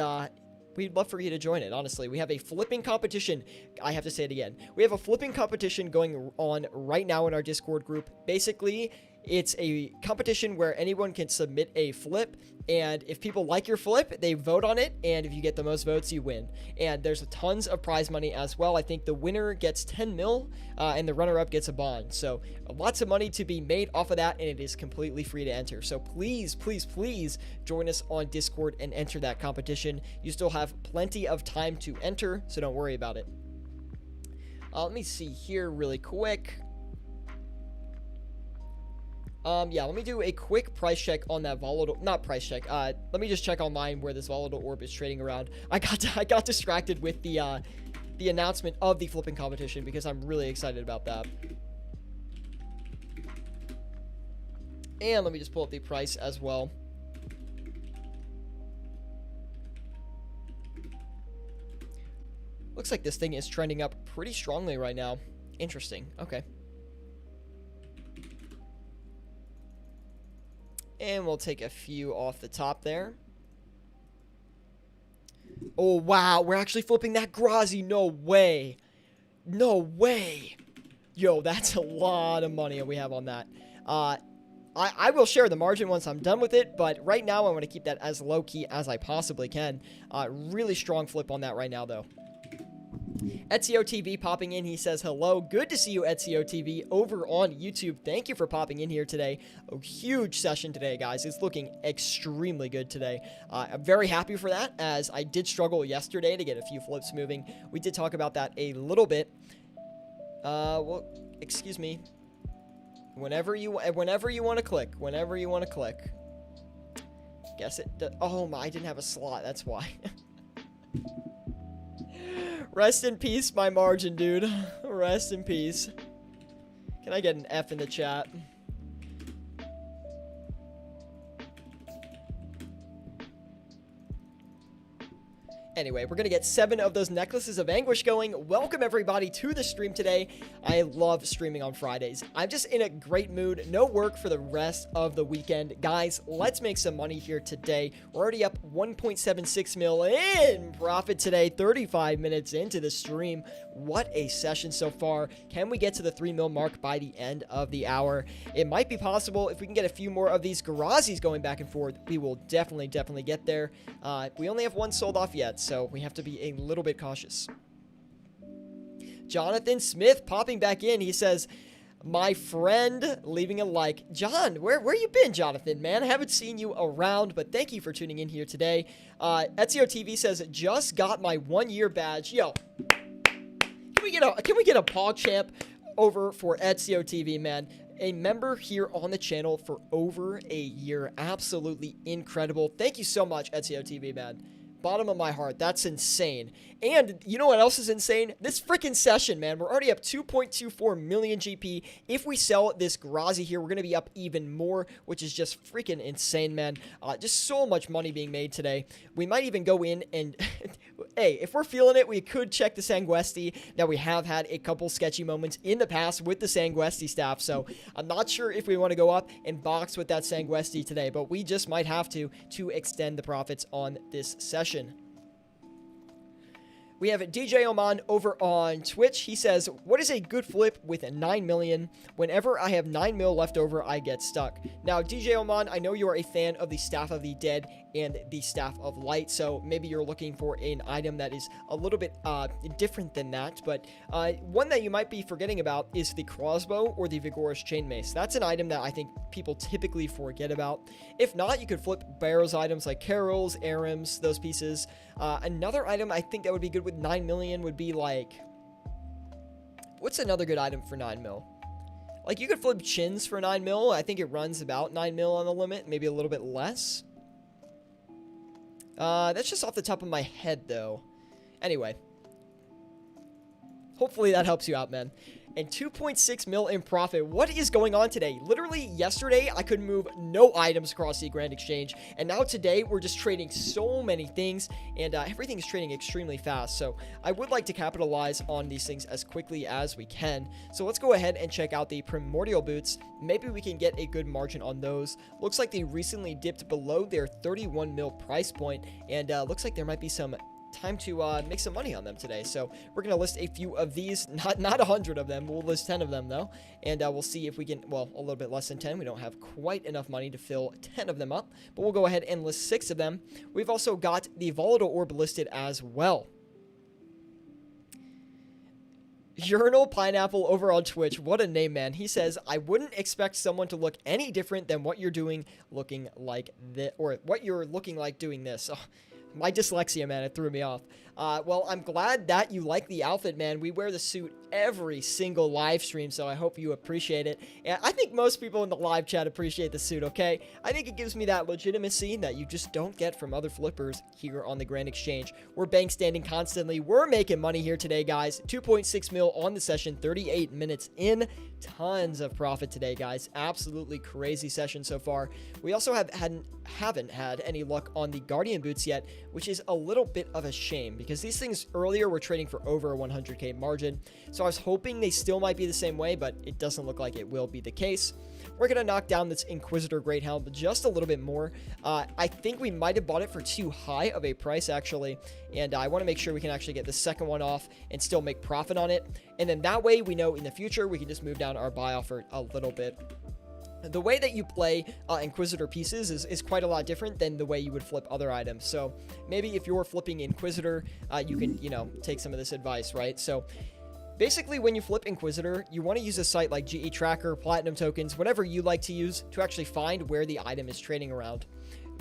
we'd love for you to join it, honestly. We have a flipping competition. I have to say it again. We have a flipping competition going on right now in our Discord group. Basically, it's a competition where anyone can submit a flip, and if people like your flip, they vote on it, and if you get the most votes, you win. And there's tons of prize money as well. I think the winner gets 10 mil, and the runner-up gets a bond. So lots of money to be made off of that, and it is completely free to enter. So please, please, please join us on Discord and enter that competition. You still have plenty of time to enter, so don't worry about it. Let me see here really quick. Yeah, let me do a quick price check on that volatile, not price check, let me just check online where this Volatile Orb is trading around. I got distracted with the announcement of the flipping competition because I'm really excited about that. And let me just pull up the price as well. Looks like this thing is trending up pretty strongly right now. Interesting, okay. And we'll take a few off the top there. Oh, wow. We're actually flipping that Grazi. No way. No way. Yo, that's a lot of money we have on that. I will share the margin once I'm done with it, but right now I want to keep that as low-key as I possibly can. Really strong flip on that right now, though. Ezio TV popping in. He says hello. Good to see you, Ezio TV, over on YouTube. Thank you for popping in here today. A huge session today, guys. It's looking extremely good today. I'm very happy for that, as I did struggle yesterday to get a few flips moving. We did talk about that a little bit. Well, excuse me. Whenever you want to click. Whenever you want to click. Guess it. Oh my! I didn't have a slot. That's why. Rest in peace, my margin, dude. Rest in peace. Can I get an F in the chat? Anyway, we're going to get 7 of those necklaces of anguish going. Welcome, everybody, to the stream today. I love streaming on Fridays. I'm just in a great mood. No work for the rest of the weekend. Guys, let's make some money here today. We're already up 1.76 mil in profit today, 35 minutes into the stream. What a session so far. Can we get to the 3 mil mark by the end of the hour? It might be possible if we can get a few more of these Garazis going back and forth. We will definitely get there. We only have one sold off yet, so we have to be a little bit cautious. Jonathan Smith popping back in. He says, my friend, leaving a like. John, where you been, Jonathan, man? I haven't seen you around, but thank you for tuning in here today. Ezio TV says, just got my 1-year badge. Yo, can we get a PogChamp over for Ezio TV, man? A member here on the channel for over a year. Absolutely incredible. Thank you so much, Ezio TV, man. Bottom of my heart. That's insane. And you know what else is insane? This freaking session, man. We're already up 2.24 million GP. If we sell this Grazi here, we're going to be up even more, which is just freaking insane, man. Just so much money being made today. We might even go in and... hey, if we're feeling it, we could check the Sanguesti. Now, we have had a couple sketchy moments in the past with the Sanguesti staff, so I'm not sure if we want to go up and box with that Sanguesti today, but we just might have to extend the profits on this session. We have DJ Oman over on Twitch. He says, what is a good flip with 9 million? Whenever I have 9 mil left over, I get stuck. Now, DJ Oman, I know you are a fan of the Staff of the Dead and the Staff of Light, so maybe you're looking for an item that is a little bit different than that, but one that you might be forgetting about is the Crossbow or the Vigorous Chainmace. That's an item that I think people typically forget about. If not, you could flip Barrow's items like Carols, Arims, those pieces. Another item I think that would be good with 9 million would be like... what's another good item for 9 mil? Like, you could flip Chins for 9 mil. I think it runs about 9 mil on the limit, maybe a little bit less. That's just off the top of my head, though. Anyway. Hopefully that helps you out, man. And 2.6 mil in profit. What is going on today? Literally yesterday, I could move no items across the Grand Exchange. And now today, we're just trading so many things. And everything is trading extremely fast. So I would like to capitalize on these things as quickly as we can. So let's go ahead and check out the Primordial Boots. Maybe we can get a good margin on those. Looks like they recently dipped below their 31 mil price point. And looks like there might be some time to make some money on them today. So we're gonna list a few of these, not 100 of them. We'll list 10 of them though, and we'll see if we can, well, a little bit less than 10. We don't have quite enough money to fill 10 of them up, but we'll go ahead and list 6 of them. We've also got the Volatile Orb listed as well. Urinal Pineapple over on Twitch, what a name, man. He says, I wouldn't expect someone to look any different than what you're doing looking like this, or what you're looking like doing this. Oh, my dyslexia, man, it threw me off. Well, I'm glad that you like the outfit, man. We wear the suit every single live stream, so I hope you appreciate it. And I think most people in the live chat appreciate the suit, okay? I think it gives me that legitimacy that you just don't get from other flippers here on the Grand Exchange. We're bank standing constantly. We're making money here today, guys. 2.6 mil on the session, 38 minutes in. Tons of profit today, guys. Absolutely crazy session so far. We also haven't had any luck on the Guardian Boots yet, which is a little bit of a shame because these things earlier were trading for over a 100k margin. So I was hoping they still might be the same way, but it doesn't look like it will be the case. We're going to knock down this Inquisitor Greathound just a little bit more. I think we might have bought it for too high of a price, actually. And I want to make sure we can actually get the second one off and still make profit on it. And then that way we know in the future we can just move down our buy offer a little bit. The way that you play Inquisitor pieces is quite a lot different than the way you would flip other items. So maybe if you're flipping Inquisitor, you can, take some of this advice, right? So basically, when you flip Inquisitor, you want to use a site like GE Tracker, Platinum Tokens, whatever you like to use to actually find where the item is trading around.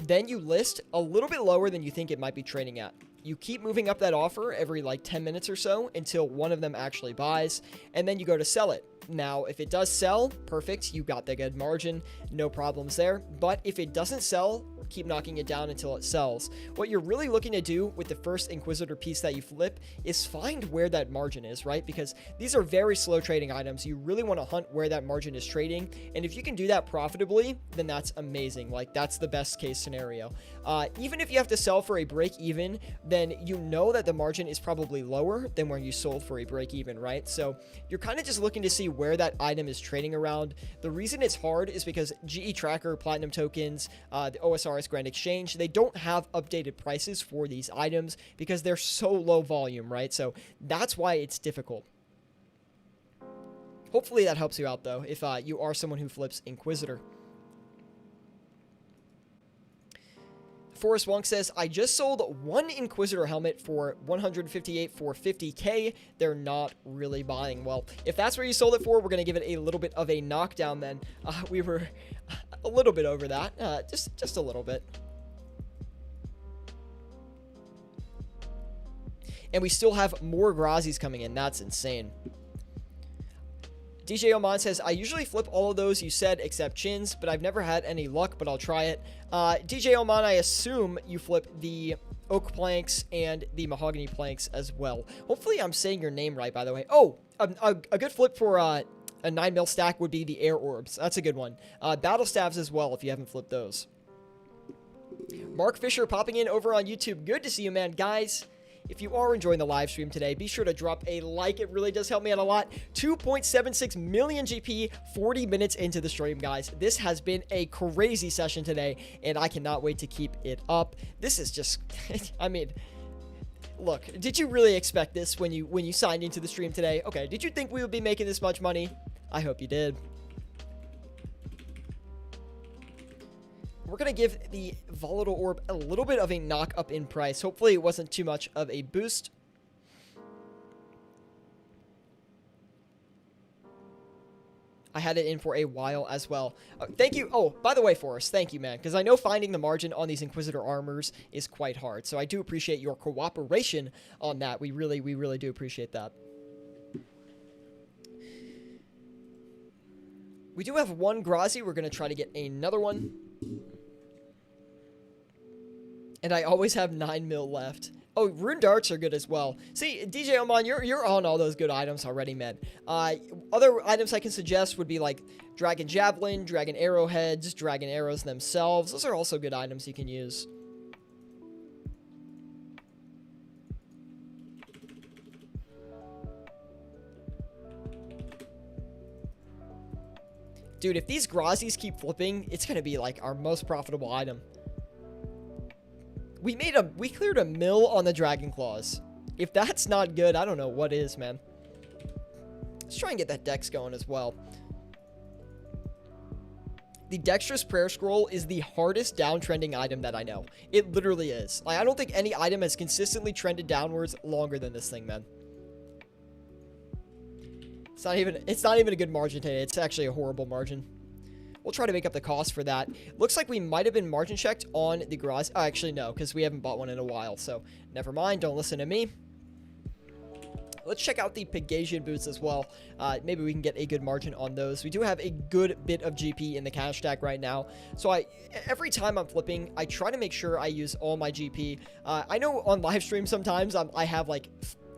Then you list a little bit lower than you think it might be trading at. You keep moving up that offer every like 10 minutes or so until one of them actually buys, and then you go to sell it. Now, if it does sell, perfect, you got the good margin, no problems there. But if it doesn't sell, keep knocking it down until it sells. What you're really looking to do with the first Inquisitor piece that you flip is find where that margin is, right? Because these are very slow trading items. You really want to hunt where that margin is trading. And if you can do that profitably, then that's amazing. Like, that's the best case scenario. Even if you have to sell for a break even, then you know that the margin is probably lower than where you sold for a break even, right? So you're kind of just looking to see where that item is trading around. The reason it's hard is because GE Tracker, Platinum Tokens, the OSRS Grand Exchange, they don't have updated prices for these items because they're so low volume, right? So that's why it's difficult. Hopefully that helps you out, though, if you are someone who flips Inquisitor. Forrest Wonk says, I just sold one Inquisitor helmet for 158 for 50k. They're not really buying. Well, if that's where you sold it for, we're going to give it a little bit of a knockdown then. We were a little bit over that. Just a little bit. And we still have more Grazis coming in. That's insane. DJ Oman says, I usually flip all of those you said except chins, but I've never had any luck, but I'll try it. DJ Oman, I assume you flip the oak planks and the mahogany planks as well. Hopefully I'm saying your name right, by the way. Oh, a good flip for a 9mm stack would be the air orbs. That's a good one. Battle staves as well, if you haven't flipped those. Mark Fisher popping in over on YouTube. Good to see you, man. Guys, if you are enjoying the live stream today, be sure to drop a like. It really does help me out a lot. 2.76 million GP, 40 minutes into the stream, guys. This has been a crazy session today, and I cannot wait to keep it up. This is just, I mean, look, did you really expect this when you signed into the stream today? Okay, did you think we would be making this much money? I hope you did. We're going to give the Volatile Orb a little bit of a knock up in price. Hopefully it wasn't too much of a boost. I had it in for a while as well. Thank you. Oh, by the way, Forrest, thank you, man. Because I know finding the margin on these Inquisitor armors is quite hard. So I do appreciate your cooperation on that. We really do appreciate that. We do have one Grazi. We're going to try to get another one. And I always have 9mm left. Oh, rune darts are good as well. See, DJ Oman, you're on all those good items already, man. Other items I can suggest would be like Dragon Javelin, Dragon Arrowheads, Dragon Arrows themselves. Those are also good items you can use. Dude, if these Grazis keep flipping, it's going to be like our most profitable item. We cleared a mill on the Dragon Claws. If that's not good, I don't know what is, man. Let's try and get that dex going as well. The Dexterous Prayer Scroll is the hardest downtrending item that I know. It literally is. Like, I don't think any item has consistently trended downwards longer than this thing, man. It's not even a good margin today. It's actually a horrible margin. We'll try to make up the cost for that. Looks like we might have been margin checked on the Graz. Oh, actually, no, because we haven't bought one in a while. So, never mind. Don't listen to me. Let's check out the Pegasian boots as well. Maybe we can get a good margin on those. We do have a good bit of GP in the cash stack right now. So, every time I'm flipping, I try to make sure I use all my GP. I know on live stream sometimes I have, like,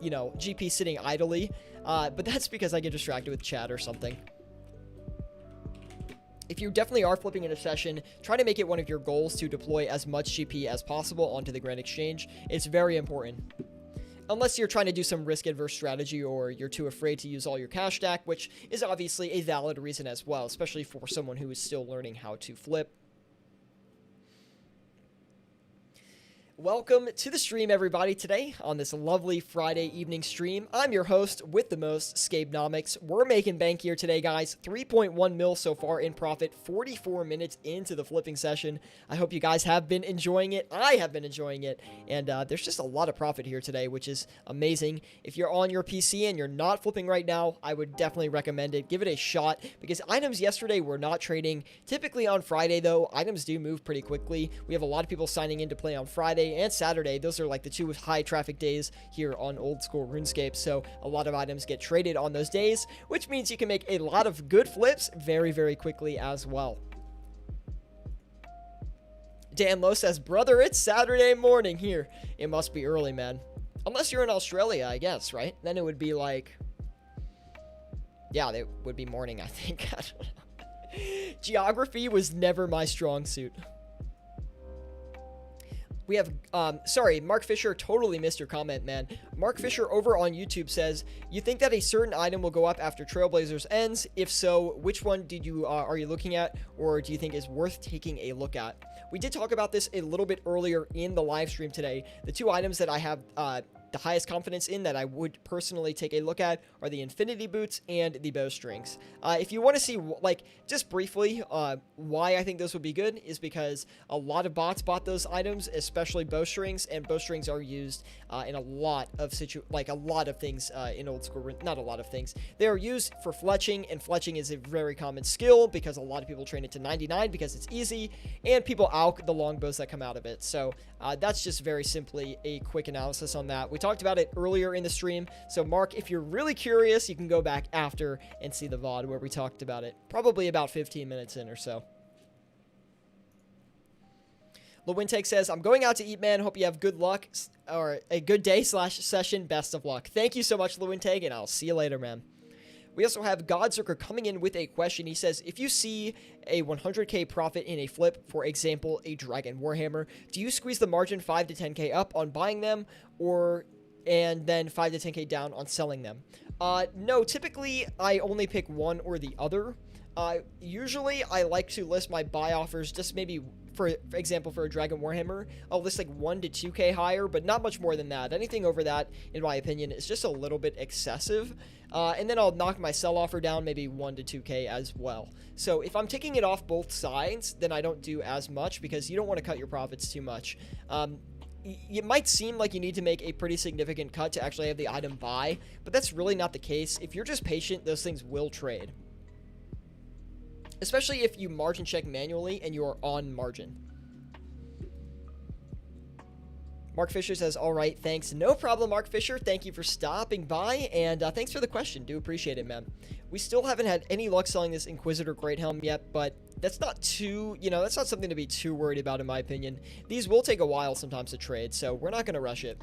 you know, GP sitting idly. But that's because I get distracted with chat or something. If you definitely are flipping in a session, try to make it one of your goals to deploy as much GP as possible onto the Grand Exchange. It's very important. Unless you're trying to do some risk-adverse strategy or you're too afraid to use all your cash stack, which is obviously a valid reason as well, especially for someone who is still learning how to flip. Welcome to the stream, everybody. Today, on this lovely Friday evening stream, I'm your host with the most, Scabenomics. We're making bank here today, guys. 3.1 mil so far in profit, 44 minutes into the flipping session. I hope you guys have been enjoying it. I have been enjoying it, and there's just a lot of profit here today, which is amazing. If you're on your PC and you're not flipping right now, I would definitely recommend it. Give it a shot, because items yesterday were not trading. Typically on Friday, though, items do move pretty quickly. We have a lot of people signing in to play on Friday and Saturday. Those are like the two high traffic days here on old school RuneScape, so a lot of items get traded on those days, which means you can make a lot of good flips very, very quickly as well. Dan Lowe says, brother, it's Saturday morning here. It must be early, man. Unless you're in Australia, I guess, right? Then it would be like... Yeah, it would be morning, I think. I don't know. Geography was never my strong suit. We have, sorry, Mark Fisher, totally missed your comment, man. Mark Fisher over on YouTube says, you think that a certain item will go up after Trailblazers ends? If so, which one are you looking at, or do you think is worth taking a look at? We did talk about this a little bit earlier in the live stream today. The two items that I have, the highest confidence in that I would personally take a look at are the Infinity Boots and the Bowstrings. If you want to see, like, just briefly, why I think those would be good is because a lot of bots bought those items, especially Bowstrings, and Bowstrings are used in a lot of things in old school. Not a lot of things. They are used for fletching, and fletching is a very common skill because a lot of people train it to 99 because it's easy, and people alch the longbows that come out of it. So that's just very simply a quick analysis on that. We talked about it earlier in the stream, so Mark, if you're really curious, you can go back after and see the VOD where we talked about it, probably about 15 minutes in or so. Lewintake says, I'm going out to eat, man. Hope you have good luck, or a good day / session. Best of luck. Thank you so much, Lewintake, and I'll see you later, man. We also have Godzerker coming in with a question. He says, if you see a 100k profit in a flip, for example, a Dragon Warhammer, do you squeeze the margin 5 to 10k up on buying them, and then 5 to 10k down on selling them? No, typically I only pick one or the other. Usually I like to list my buy offers just maybe, for example, for a Dragon Warhammer, I'll list like 1 to 2k higher, but not much more than that. Anything over that, in my opinion, is just a little bit excessive. And then I'll knock my sell offer down maybe 1 to 2k as well. So if I'm taking it off both sides, then I don't do as much because you don't want to cut your profits too much. It might seem like you need to make a pretty significant cut to actually have the item buy, but that's really not the case. If you're just patient, those things will trade. Especially if you margin check manually and you're on margin. Mark Fisher says, all right, thanks. No problem, Mark Fisher. Thank you for stopping by, and thanks for the question. Do appreciate it, man. We still haven't had any luck selling this Inquisitor Great Helm yet, but that's not too, that's not something to be too worried about, in my opinion. These will take a while sometimes to trade, so we're not going to rush it.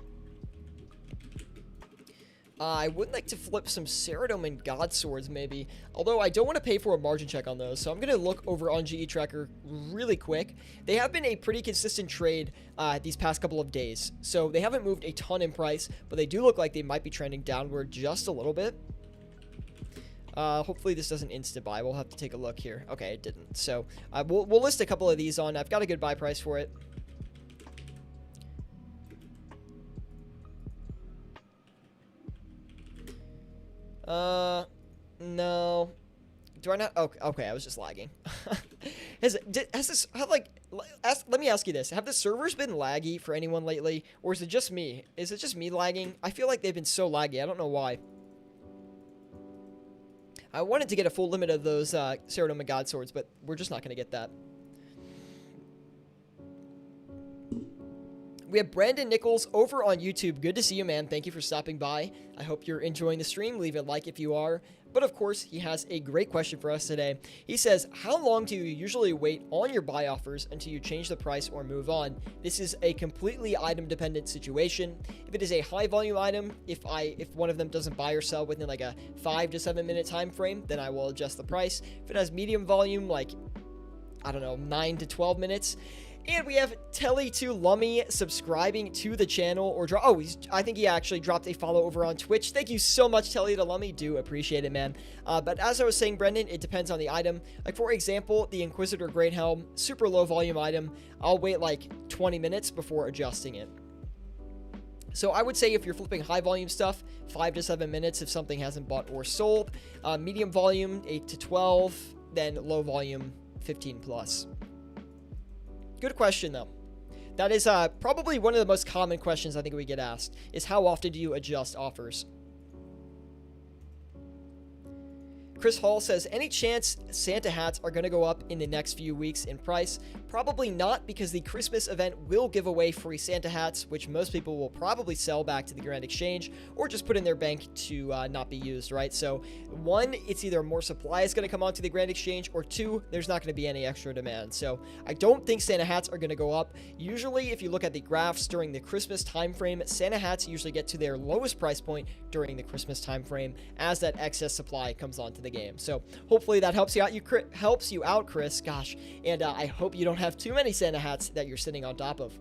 I would like to flip some Ceridome and God Swords, maybe. Although I don't want to pay for a margin check on those, so I'm going to look over on GE Tracker really quick. They have been a pretty consistent trade these past couple of days. So they haven't moved a ton in price, but they do look like they might be trending downward just a little bit. Hopefully this doesn't instant buy. We'll have to take a look here. Okay, it didn't. So we'll list a couple of these on. I've got a good buy price for it. No. Do I not? Okay, I was just lagging. Let me ask you this. Have the servers been laggy for anyone lately? Or is it just me? Is it just me lagging? I feel like they've been so laggy. I don't know why. I wanted to get a full limit of those, Ceridome and God Swords, but we're just not going to get that. We have Brandon Nichols over on YouTube. Good to see you, man. Thank you for stopping by. I hope you're enjoying the stream. Leave a like if you are. But of course, he has a great question for us today. He says, how long do you usually wait on your buy offers until you change the price or move on? This is a completely item-dependent situation. If it is a high-volume item, if one of them doesn't buy or sell within like a 5 to 7 minute time frame, then I will adjust the price. If it has medium volume, like, I don't know, 9 to 12 minutes, and we have Telly2Lummy subscribing to the channel, I think he actually dropped a follow over on Twitch. Thank you so much, Telly2Lummy. Do appreciate it, man. But as I was saying, Brendan, it depends on the item. Like, for example, the Inquisitor Great Helm, super low volume item. I'll wait like 20 minutes before adjusting it. So I would say if you're flipping high volume stuff, 5 to 7 minutes if something hasn't bought or sold. Medium volume, 8 to 12. Then low volume, 15 plus. Good question, though. That is probably one of the most common questions I think we get asked, is how often do you adjust offers? Chris Hall says, any chance Santa hats are going to go up in the next few weeks in price? Probably not, because the Christmas event will give away free Santa hats, which most people will probably sell back to the Grand Exchange or just put in their bank to not be used, right? So one, it's either more supply is going to come onto the Grand Exchange, or two, there's not going to be any extra demand. So I don't think Santa hats are going to go up. Usually, if you look at the graphs during the Christmas time frame, Santa hats usually get to their lowest price point during the Christmas time frame as that excess supply comes onto the game. So hopefully that helps you out, Chris. Gosh, and I hope you don't have too many Santa hats that you're sitting on top of.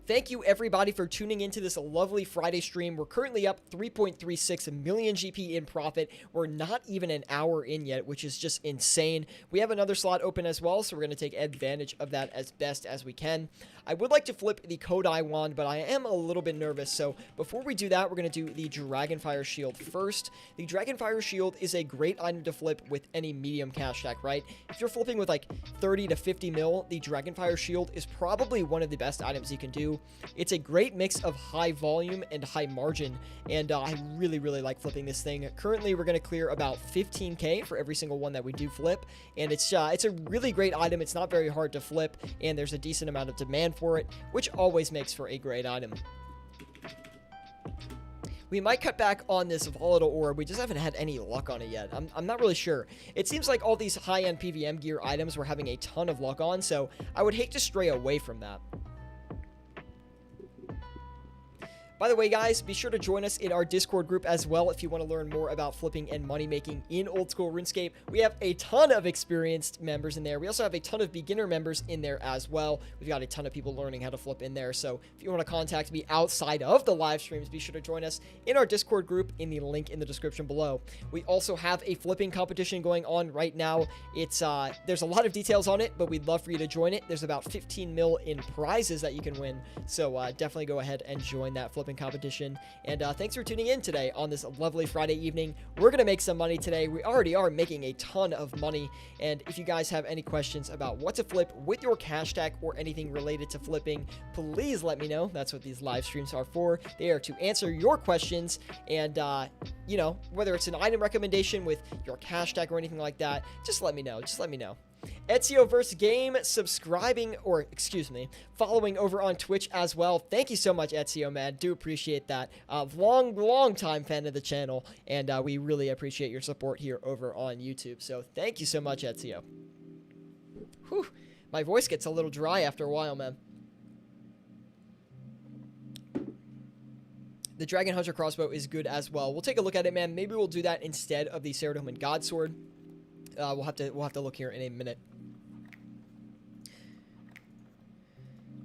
Thank you, everybody, for tuning into this lovely Friday stream. We're currently up 3.36 million GP in profit. We're not even an hour in yet, which is just insane. We have another slot open as well, so we're going to take advantage of that as best as we can. I would like to flip the Kodai wand, but I am a little bit nervous. So before we do that, we're going to do the Dragonfire Shield first. The Dragonfire Shield is a great item to flip with any medium cash stack, right? If you're flipping with like 30 to 50 mil, the Dragonfire Shield is probably one of the best items you can do. It's a great mix of high volume and high margin, and I really, really like flipping this thing. Currently, we're going to clear about 15k for every single one that we do flip, and it's a really great item. It's not very hard to flip, and there's a decent amount of demand for it, which always makes for a great item. We might cut back on this volatile orb. We just haven't had any luck on it yet. I'm not really sure. It seems like all these high-end PVM gear items we're having a ton of luck on, so I would hate to stray away from that. By the way, guys, be sure to join us in our Discord group as well if you want to learn more about flipping and money making in old school RuneScape. We have a ton of experienced members in there. We also have a ton of beginner members in there as well. We've got a ton of people learning how to flip in there. So if you want to contact me outside of the live streams, be sure to join us in our Discord group in the link in the description below. We also have a flipping competition going on right now. It's there's a lot of details on it, but we'd love for you to join it. There's about 15 mil in prizes that you can win. So definitely go ahead and join that flipping competition. And thanks for tuning in today on this lovely Friday evening. We're gonna make some money today. We already are making a ton of money, and if you guys have any questions about what to flip with your cash stack or anything related to flipping, please let me know. That's what these live streams are for. They are to answer your questions, and you know, whether it's an item recommendation with your cash stack or anything like that, just let me know. Ezio vs. Game, subscribing, or excuse me, following over on Twitch as well. Thank you so much, Ezio, man. Do appreciate that. Long time fan of the channel, and we really appreciate your support here over on YouTube. So thank you so much, Ezio. Whew, my voice gets a little dry after a while, man. The Dragon Hunter crossbow is good as well. We'll take a look at it, man. Maybe we'll do that instead of the Saradomin God Sword. We'll have to look here in a minute.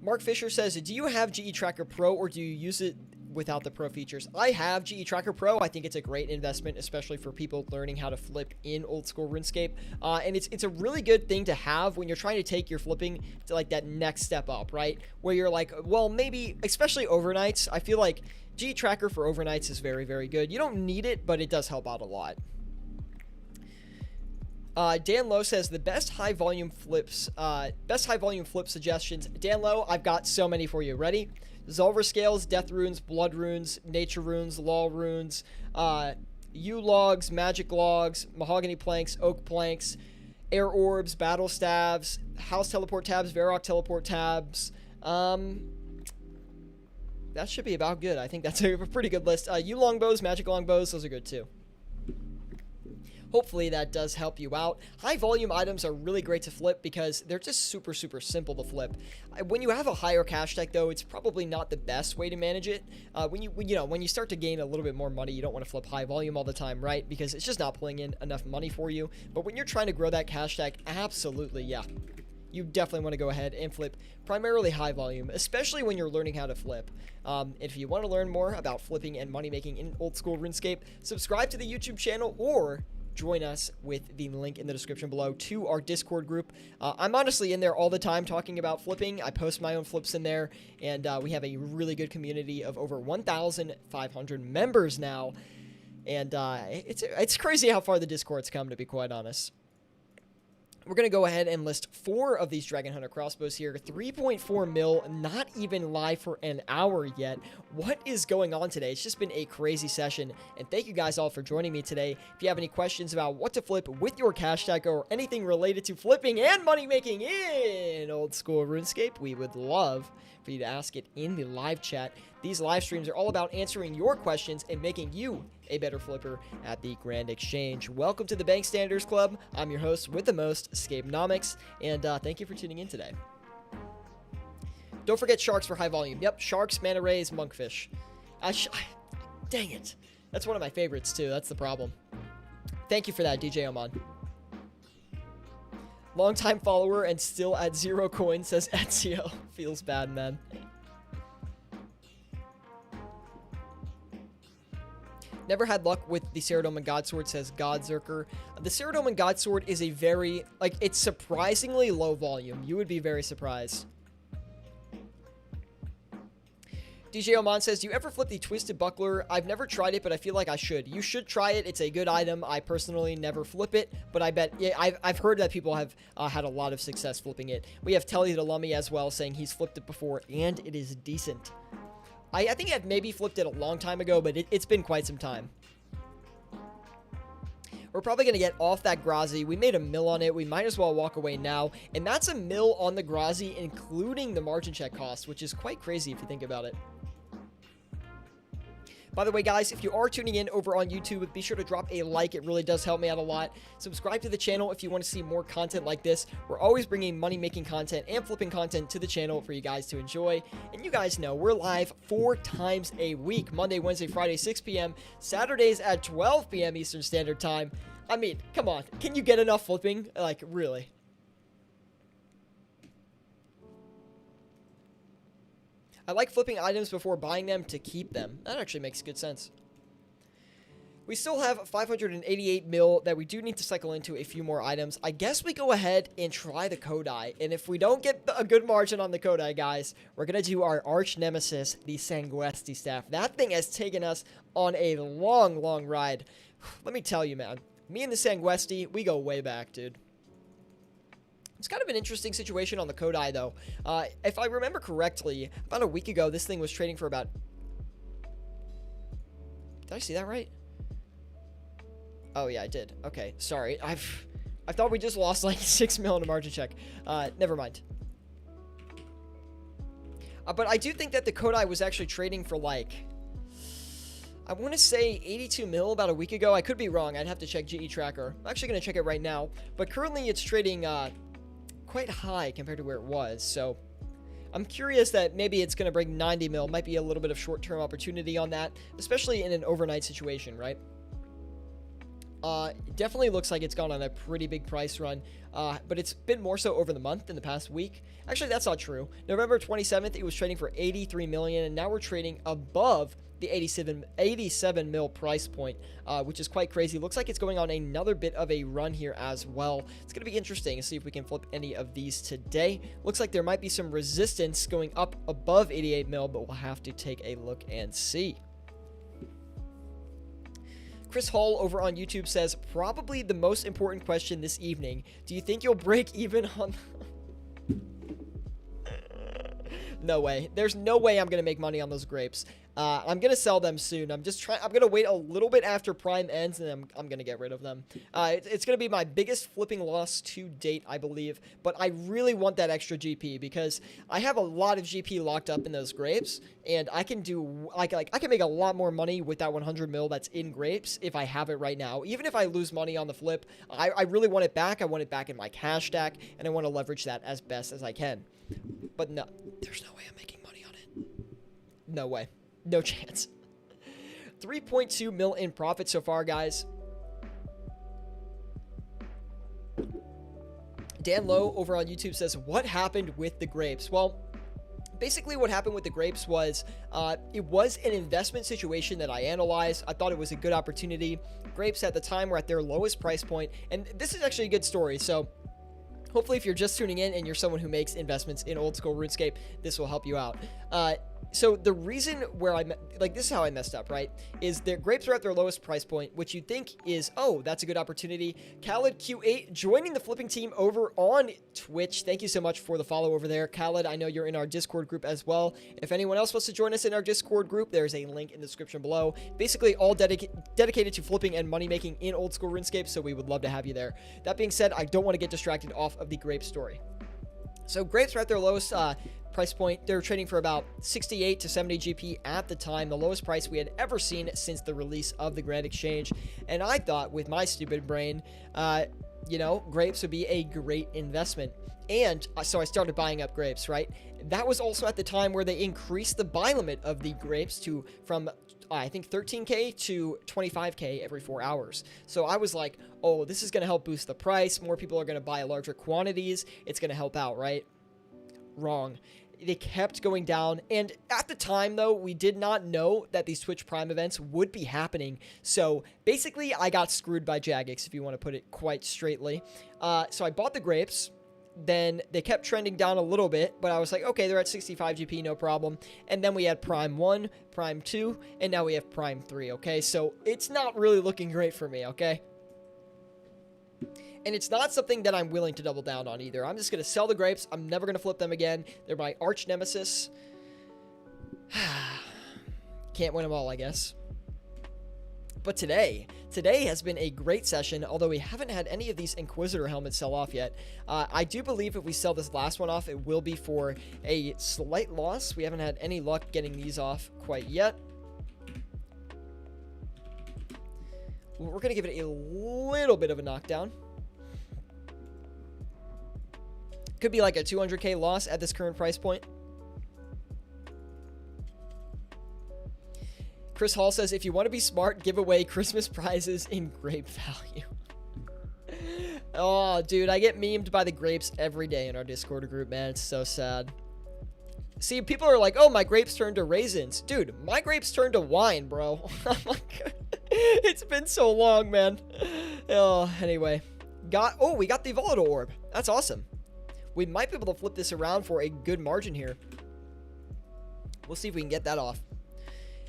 Mark Fisher says, do you have GE Tracker Pro, or do you use it without the Pro features? I have GE Tracker Pro. I think it's a great investment, especially for people learning how to flip in old school RuneScape. And it's a really good thing to have when you're trying to take your flipping to like that next step up, right? Where you're like, well, maybe, especially overnights, I feel like GE Tracker for overnights is very, very good. You don't need it, but it does help out a lot. Dan Lowe says the best high volume flip suggestions. Dan Lowe, I've got so many for you. Ready? Zolver Scales, Death Runes, Blood Runes, Nature Runes, Law Runes, U-Logs, Magic Logs, Mahogany Planks, Oak Planks, Air Orbs, Battle Staves, House Teleport Tabs, Varrock Teleport Tabs. That should be about good. I think that's a pretty good list. U-Longbows, Magic Longbows, those are good too. Hopefully that does help you out. High volume items are really great to flip because they're just super simple to flip. When you have a higher cash stack though, it's probably not the best way to manage it. When you start to gain a little bit more money, you don't want to flip high volume all the time, right? Because it's just not pulling in enough money for you. But when you're trying to grow that cash stack, absolutely, yeah. You definitely want to go ahead and flip primarily high volume, especially when you're learning how to flip. If you want to learn more about flipping and money making in old school RuneScape, subscribe to the YouTube channel or join us with the link in the description below to our Discord group. I'm honestly in there all the time talking about flipping. I post my own flips in there, and we have a really good community of over 1,500 members now. And it's crazy how far the Discord's come, to be quite honest. We're going to go ahead and list 4 of these Dragon Hunter crossbows here. 3.4 mil, not even live for an hour yet. What is going on today? It's just been a crazy session, and thank you guys all for joining me today. If you have any questions about what to flip with your cash stack or anything related to flipping and money making in old school RuneScape, we would love for you to ask it in the live chat. These live streams are all about answering your questions and making you a better flipper at the Grand Exchange. Welcome to the Bank Standards Club. I'm your host with the most, Scapenomics, and thank you for tuning in today. Don't forget sharks for high volume. Yep, sharks, manta rays, monkfish. Dang it. That's one of my favorites too. That's the problem. Thank you for that, DJ Oman. Longtime follower and still at 0 coins, says Ezio. Feels bad, man. Never had luck with the Ceradoman Godsword, says Godzerker. The Ceradoman Godsword is a very, it's surprisingly low volume. You would be very surprised. DJ Oman says, do you ever flip the Twisted Buckler? I've never tried it, but I feel like I should. You should try it. It's a good item. I personally never flip it, but I bet, yeah, I've heard that people have had a lot of success flipping it. We have Telly the Lummy as well, saying he's flipped it before, and it is decent. I think I've maybe flipped it a long time ago, but it's been quite some time. We're probably going to get off that Grazi. We made a mil on it. We might as well walk away now. And that's a mil on the Grazi, including the margin check cost, which is quite crazy if you think about it. By the way, guys, if you are tuning in over on YouTube, be sure to drop a like. It really does help me out a lot. Subscribe to the channel if you want to see more content like this. We're always bringing money-making content and flipping content to the channel for you guys to enjoy. And you guys know we're live 4 times a week. Monday, Wednesday, Friday, 6 p.m. Saturdays at 12 p.m. Eastern Standard Time. I mean, come on. Can you get enough flipping? Like, really? I like flipping items before buying them to keep them. That actually makes good sense. We still have 588 mil that we do need to cycle into a few more items. I guess we go ahead and try the Kodai. And if we don't get a good margin on the Kodai, guys, we're going to do our arch nemesis, the Sanguesti staff. That thing has taken us on a long, long ride. Let me tell you, man. Me and the Sanguesti, we go way back, dude. It's kind of an interesting situation on the Kodai, though. If I remember correctly, about a week ago, this thing was trading for about... Did I see that right? Oh, yeah, I did. Okay, sorry. I thought we just lost like 6 mil in a margin check. Never mind. But I do think that the Kodai was actually trading for like... I want to say 82 mil about a week ago. I could be wrong. I'd have to check GE Tracker. I'm actually going to check it right now. But currently it's trading... quite high compared to where it was, so I'm curious that maybe it's going to break 90 mil. Might be a little bit of short-term opportunity on that, especially in an overnight situation, right? It definitely looks like it's gone on a pretty big price run, but it's been more so over the month than the past week. Actually, that's not true. November 27th, it was trading for 83 million, and now we're trading above the 87 mil price point, which is quite crazy. Looks like it's going on another bit of a run here as well. It's going to be interesting to see if we can flip any of these today. Looks like there might be some resistance going up above 88 mil, but we'll have to take a look and see. Chris Hall over on YouTube says, probably the most important question this evening. Do you think you'll break even on... No way. There's no way I'm going to make money on those grapes. I'm going to sell them soon. I'm going to wait a little bit after Prime ends, and I'm going to get rid of them. It's going to be my biggest flipping loss to date, I believe. But I really want that extra GP because I have a lot of GP locked up in those grapes, and I can do, I can make a lot more money with that 100 mil that's in grapes if I have it right now. Even if I lose money on the flip, I really want it back. I want it back in my cash stack, and I want to leverage that as best as I can. But no, there's no way I'm making money on it. No way. No chance. 3.2 mil in profit so far, guys. Dan Lowe over on YouTube says, what happened with the grapes? Well, basically what happened with the grapes was it was an investment situation that I analyzed. I thought it was a good opportunity. Grapes at the time were at their lowest price point, and this is actually a good story. So hopefully if you're just tuning in and you're someone who makes investments in old school RuneScape, this will help you out. So the reason where like, this is how I messed up, right? Is their grapes are at their lowest price point, which you think is, oh, that's a good opportunity. Khaled Q8 joining the flipping team over on Twitch. Thank you so much for the follow over there. Khaled, I know you're in our Discord group as well. If anyone else wants to join us in our Discord group, there's a link in the description below. Basically all dedicated to flipping and money making in old school RuneScape, so we would love to have you there. That being said, I don't want to get distracted off of the grape story. So grapes are at their lowest price point. They're trading for about 68 to 70 GP at the time, the lowest price we had ever seen since the release of the Grand Exchange. And I thought, with my stupid brain, you know, grapes would be a great investment. And so I started buying up grapes, right? That was also at the time where they increased the buy limit of the grapes from I think 13K to 25K every 4 hours. So I was like, oh, this is going to help boost the price. More people are going to buy larger quantities. It's going to help out, right? Wrong. They kept going down. And at the time, though, we did not know that these Twitch Prime events would be happening. So basically, I got screwed by Jagex, if you want to put it quite straightly. So I bought the grapes. Then they kept trending down a little bit, but I was like, okay, they're at 65 GP, no problem. And then we had Prime 1, Prime 2, and now we have Prime 3, okay? So it's not really looking great for me, okay? And it's not something that I'm willing to double down on either. I'm just going to sell the grapes. I'm never going to flip them again. They're my arch nemesis. Can't win them all, I guess. But today has been a great session, although we haven't had any of these Inquisitor helmets sell off yet. I do believe if we sell this last one off, it will be for a slight loss. We haven't had any luck getting these off quite yet. We're going to give it a little bit of a knockdown. Could be like a 200k loss at this current price point. Chris Hall says, if you want to be smart, give away Christmas prizes in grape value. Oh, dude, I get memed by the grapes every day in our Discord group, man. It's so sad. See, people are like, oh, my grapes turned to raisins. Dude, my grapes turned to wine, bro. It's been so long, man. Oh, anyway. We got the volatile orb. That's awesome. We might be able to flip this around for a good margin here. We'll see if we can get that off.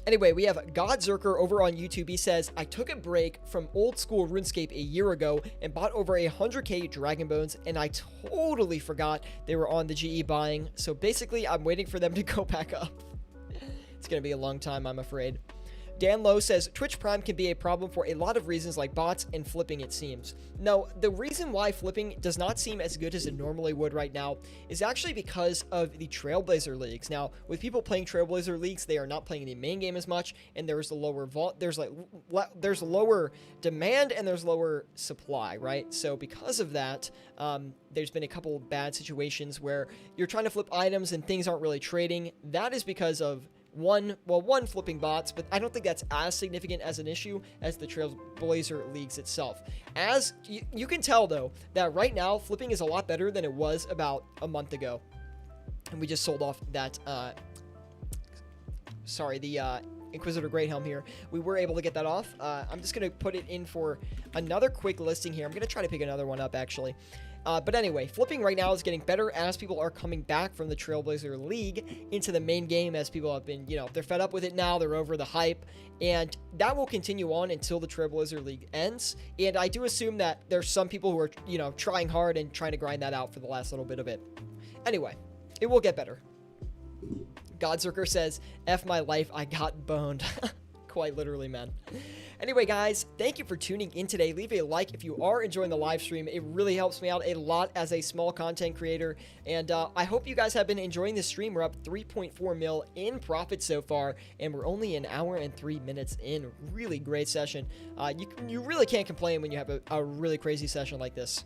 Anyway, we have Godzerker over on YouTube. He says, I took a break from old school RuneScape a year ago and bought over 100k Dragon Bones, and I totally forgot they were on the GE buying. So basically, I'm waiting for them to go back up. It's going to be a long time, I'm afraid. Dan Lowe says, Twitch Prime can be a problem for a lot of reasons like bots and flipping, it seems. No, the reason why flipping does not seem as good as it normally would right now is actually because of the Trailblazer leagues. Now, with people playing Trailblazer leagues, they are not playing the main game as much, and there's a lower there's lower demand and there's lower supply, right? So because of that, there's been a couple bad situations where you're trying to flip items and things aren't really trading. That is because of one flipping bots, but I don't think that's as significant as an issue as the Trailblazer leagues itself. As you can tell, though, that right now flipping is a lot better than it was about a month ago. And we just sold off that, the Inquisitor Great Helm here. We were able to get that off. I'm just going to put it in for another quick listing here. I'm going to try to pick another one up, actually. But anyway, flipping right now is getting better as people are coming back from the Trailblazer League into the main game, as people have been, they're fed up with it now, they're over the hype, and that will continue on until the Trailblazer League ends. And I do assume that there's some people who are, trying hard and trying to grind that out for the last little bit of it. Anyway, it will get better. Godzerker says, F my life, I got boned. Quite literally, man. Anyway, guys, thank you for tuning in today. Leave a like if you are enjoying the live stream. It really helps me out a lot as a small content creator. And I hope you guys have been enjoying this stream. We're up 3.4 mil in profit so far, and we're only an hour and 3 minutes in. Really great session. You really can't complain when you have a really crazy session like this.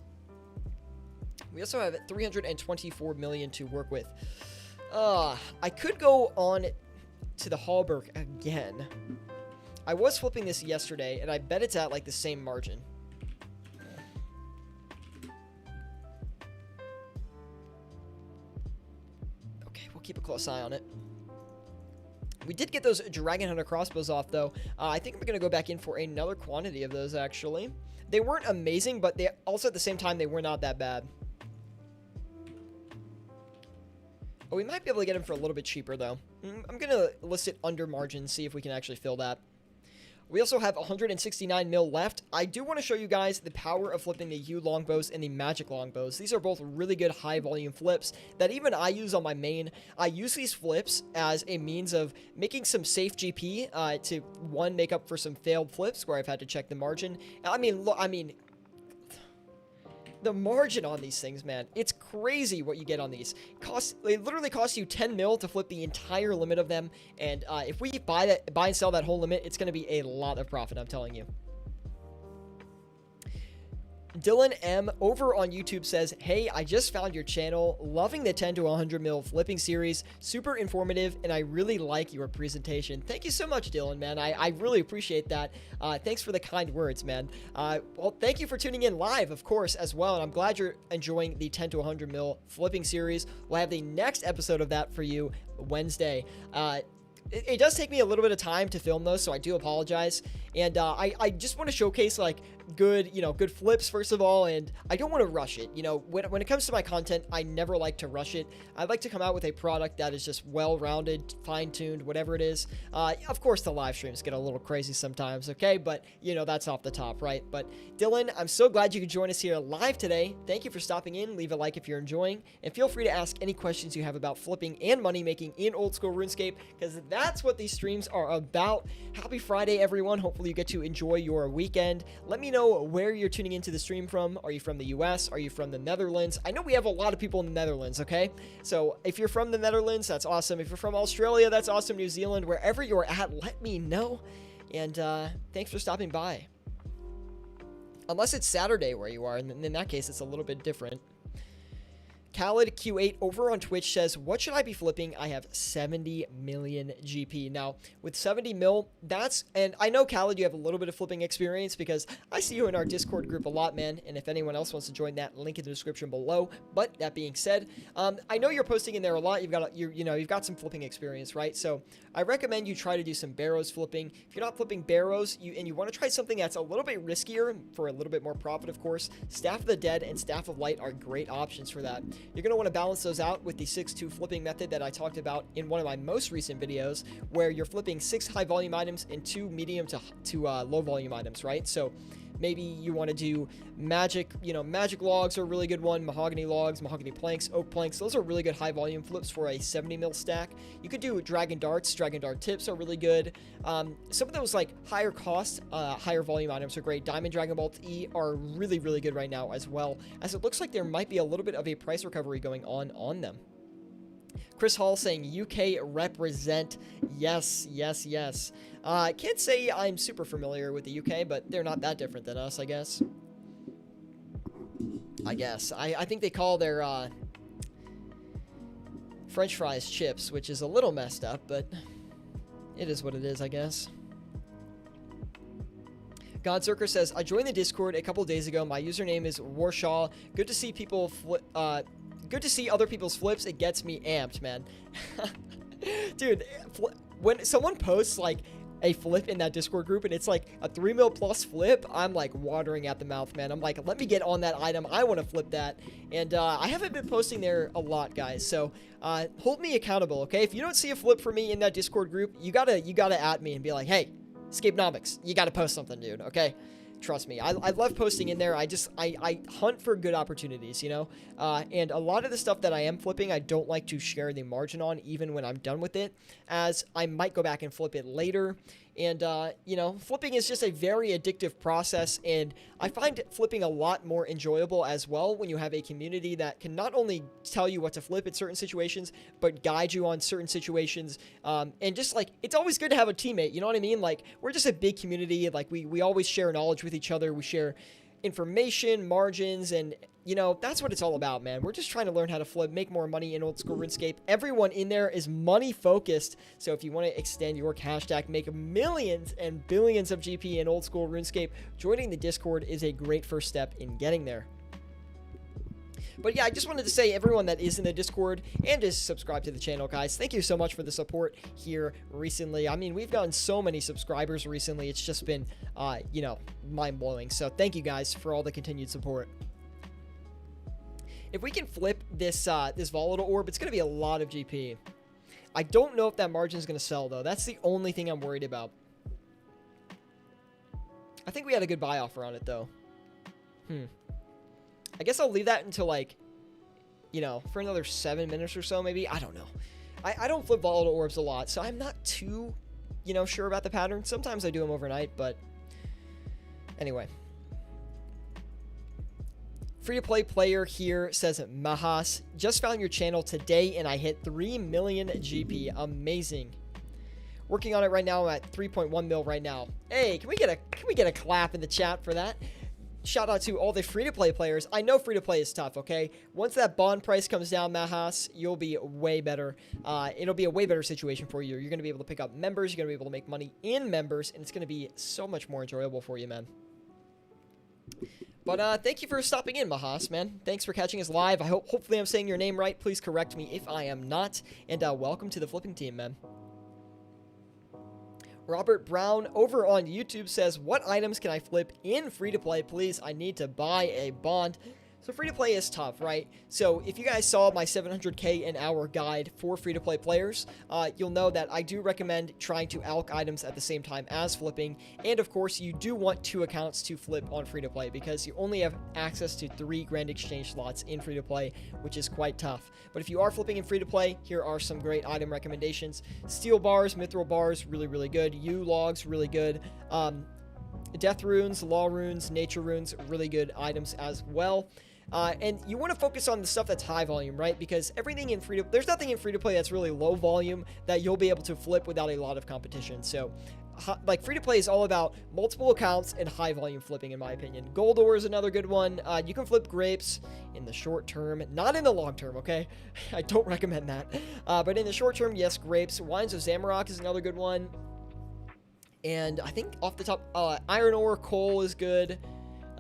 We also have 324 million to work with. I could go on to the Hallberg again. I was flipping this yesterday, and I bet it's at, like, the same margin. Okay, we'll keep a close eye on it. We did get those Dragon Hunter crossbows off, though. I think I'm going to go back in for another quantity of those, actually. They weren't amazing, but they also, at the same time, they were not that bad. Oh, we might be able to get him for a little bit cheaper, though. I'm going to list it under margin, see if we can actually fill that. We also have 169 mil left. I do want to show you guys the power of flipping the U longbows and the magic longbows. These are both really good high volume flips that even I use on my main. I use these flips as a means of making some safe GP to, one, make up for some failed flips where I've had to check the margin. I mean, look, the margin on these things, man, it's crazy what you get on these. It literally costs you 10 mil to flip the entire limit of them, and if we buy and sell that whole limit, it's going to be a lot of profit, I'm telling you. Dylan M over on YouTube says, hey, I just found your channel, loving the 10 to 100 mil flipping series, super informative, and I really like your presentation. Thank you so much, Dylan, man. I really appreciate that. Thanks for the kind words, man. Well, thank you for tuning in live, of course, as well, and I'm glad you're enjoying the 10 to 100 mil flipping series. We'll have the next episode of that for you Wednesday. It does take me a little bit of time to film those, so I do apologize. And I just want to showcase like good flips first of all, and I don't want to rush it. When it comes to my content, I never like to rush it. I like to come out with a product that is just well-rounded, fine-tuned, whatever it is. Of course, the live streams get a little crazy sometimes, okay? But that's off the top, right? But Dylan, I'm so glad you could join us here live today. Thank you for stopping in. Leave a like if you're enjoying, and feel free to ask any questions you have about flipping and money making in old school RuneScape, because that's what these streams are about. Happy Friday, everyone. Hopefully you get to enjoy your weekend. Let me know where you're tuning into the stream from. Are you from the US? Are you from the Netherlands? I know we have a lot of people in the Netherlands, okay? So if you're from the Netherlands, that's awesome. If you're from Australia, that's awesome. New Zealand, wherever you're at, let me know. And thanks for stopping by. Unless it's Saturday where you are, and in that case, it's a little bit different. Khaled Q8 over on Twitch says, what should I be flipping? I have 70 million GP. Now, with 70 mil, and I know, Khaled, you have a little bit of flipping experience because I see you in our Discord group a lot, man, and if anyone else wants to join that, link in the description below. But that being said, I know you're posting in there a lot. You've got some flipping experience, right? So I recommend you try to do some barrows flipping. If you're not flipping barrows, and you want to try something that's a little bit riskier for a little bit more profit, of course, Staff of the Dead and Staff of Light are great options for that. You're going to want to balance those out with the 6-2 flipping method that I talked about in one of my most recent videos, where you're flipping 6 high volume items and 2 medium to low volume items, right? So maybe you want to do magic, magic logs are a really good one, mahogany logs, mahogany planks, oak planks. Those are really good high volume flips for a 70 mil stack. You could do dragon darts. Dragon dart tips are really good. Some of those like higher cost, higher volume items are great. Diamond Dragon Bolt E are really, really good right now as well, as it looks like there might be a little bit of a price recovery going on them. Chris Hall saying UK represent. Yes, yes, yes. I can't say I'm super familiar with the UK, but they're not that different than us, I guess. I think they call their French fries chips, which is a little messed up, but it is what it is, I guess. Godzerker says, I joined the Discord a couple days ago. My username is Warshaw. Good to see people good to see other people's flips. It gets me amped, man. Dude, when someone posts like a flip in that Discord group and it's like a 3 mil plus flip, I'm like watering at the mouth, man. I'm like, let me get on that item. I want to flip that. And I haven't been posting there a lot, guys. So hold me accountable, okay? If you don't see a flip for me in that Discord group, you gotta at me and be like, hey, Escapenomics, you gotta post something, dude, okay? Trust me, I love posting in there. I hunt for good opportunities, and a lot of the stuff that I am flipping, I don't like to share the margin on even when I'm done with it, as I might go back and flip it later. And, flipping is just a very addictive process, and I find flipping a lot more enjoyable as well when you have a community that can not only tell you what to flip in certain situations, but guide you on certain situations, and just, like, it's always good to have a teammate, you know what I mean? Like, we're just a big community, like, we always share knowledge with each other, we share information, margins, and that's what it's all about, man. We're just trying to learn how to flip, make more money in old school RuneScape. Everyone in there is money focused, so if you want to extend your cash stack, make millions and billions of GP in old school RuneScape, joining the Discord is a great first step in getting there. But yeah, I just wanted to say, everyone that is in the Discord and is subscribed to the channel, guys, thank you so much for the support here recently. I mean, we've gotten so many subscribers recently. It's just been, mind-blowing. So thank you guys for all the continued support. if we can flip this this volatile orb, it's going to be a lot of GP. I don't know if that margin is going to sell, though. That's the only thing I'm worried about. I think we had a good buy offer on it, though. I guess I'll leave that until, like, you know, for another 7 minutes or so, maybe. I don't know. I don't flip volatile orbs a lot, so I'm not too, you know, sure about the pattern. Sometimes I do them overnight, but anyway. Free-to-play player here says, Mahas, just found your channel today and I hit 3 million GP. Amazing. Working on it right now. I'm at 3.1 mil right now. Hey, can we get a clap in the chat for that? Shout out to all the free-to-play players. I know free-to-play is tough, okay? Once that bond price comes down, Mahas, you'll be way better. It'll be a way better situation for you. You're going to be able to pick up members. You're going to be able to make money in members, and it's going to be so much more enjoyable for you, man. But thank you for stopping in, Mahas, man. Thanks for catching us live. Hopefully I'm saying your name right. Please correct me if I am not. And welcome to the flipping team, man. Robert Brown over on YouTube says, what items can I flip in free-to-play, please? I need to buy a bond. So free-to-play is tough, right? So if you guys saw my 700k an hour guide for free-to-play players, you'll know that I do recommend trying to alch items at the same time as flipping. And of course, you do want 2 accounts to flip on free-to-play because you only have access to 3 Grand Exchange slots in free-to-play, which is quite tough. But if you are flipping in free-to-play, here are some great item recommendations. Steel bars, mithril bars, really, really good. U-logs, really good. Death runes, law runes, nature runes, really good items as well. And you want to focus on the stuff that's high volume, right? Because everything in there's nothing in free-to-play that's really low volume that you'll be able to flip without a lot of competition. So, like, free-to-play is all about multiple accounts and high volume flipping, in my opinion. Gold ore is another good one. You can flip grapes in the short term, not in the long term, okay? I don't recommend that. But in the short term, yes, grapes. Wines of Zamorak is another good one. And I think off the top, iron ore, coal is good.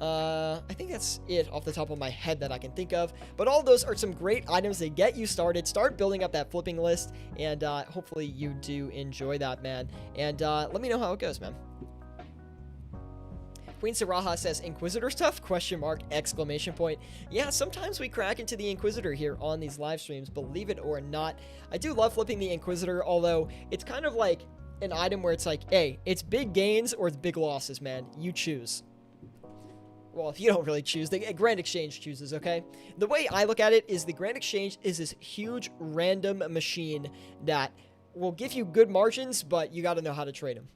I think that's it off the top of my head that I can think of. But all those are some great items that get you started. Start building up that flipping list, and hopefully you do enjoy that, man. And let me know how it goes, man. Queen Saraha says, Inquisitor stuff? Question mark, exclamation point. Yeah, sometimes we crack into the Inquisitor here on these live streams, believe it or not. I do love flipping the Inquisitor, although it's kind of like an item where it's like, hey, it's big gains or it's big losses, man. You choose. Well, if you don't really choose, the Grand Exchange chooses, okay? The way I look at it is the Grand Exchange is this huge random machine that will give you good margins, but you got to know how to trade them.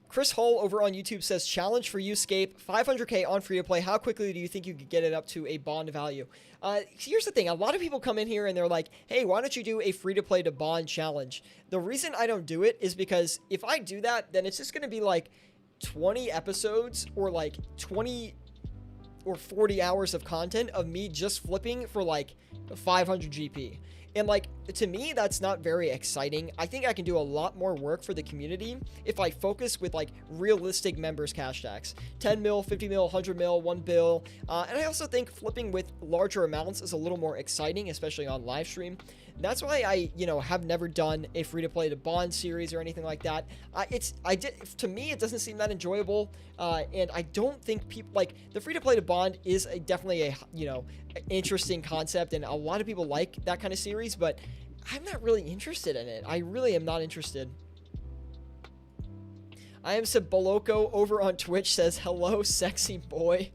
Chris Hull over on YouTube says, challenge for Uscape, 500k on free-to-play. How quickly do you think you could get it up to a bond value? Here's the thing. A lot of people come in here and they're like, hey, why don't you do a free-to-play to bond challenge? The reason I don't do it is because if I do that, then it's just going to be like 20 episodes or like 20 or 40 hours of content of me just flipping for like 500 GP. And like, to me, that's not very exciting. I think I can do a lot more work for the community if I focus with like realistic members cash stacks. 10 mil, 50 mil, 100 mil, 1 bill. And I also think flipping with larger amounts is a little more exciting, especially on live stream. That's why I, have never done a free-to-play to bond series or anything like that. To me, it doesn't seem that enjoyable, and I don't think people like the free-to-play to bond is definitely a interesting concept, and a lot of people like that kind of series. But I'm not really interested in it. I really am not interested. I am Saboloco over on Twitch says, hello, sexy boy.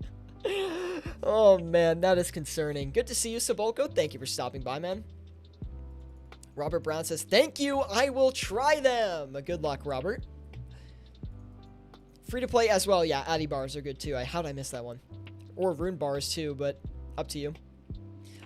Oh man, that is concerning. Good to see you, Sabolco. Thank you for stopping by, man. Robert Brown says, thank you, I will try them. Good luck, Robert. Free to play as well. Yeah, Addy bars are good too. How'd I miss that one? Or rune bars too, but up to you.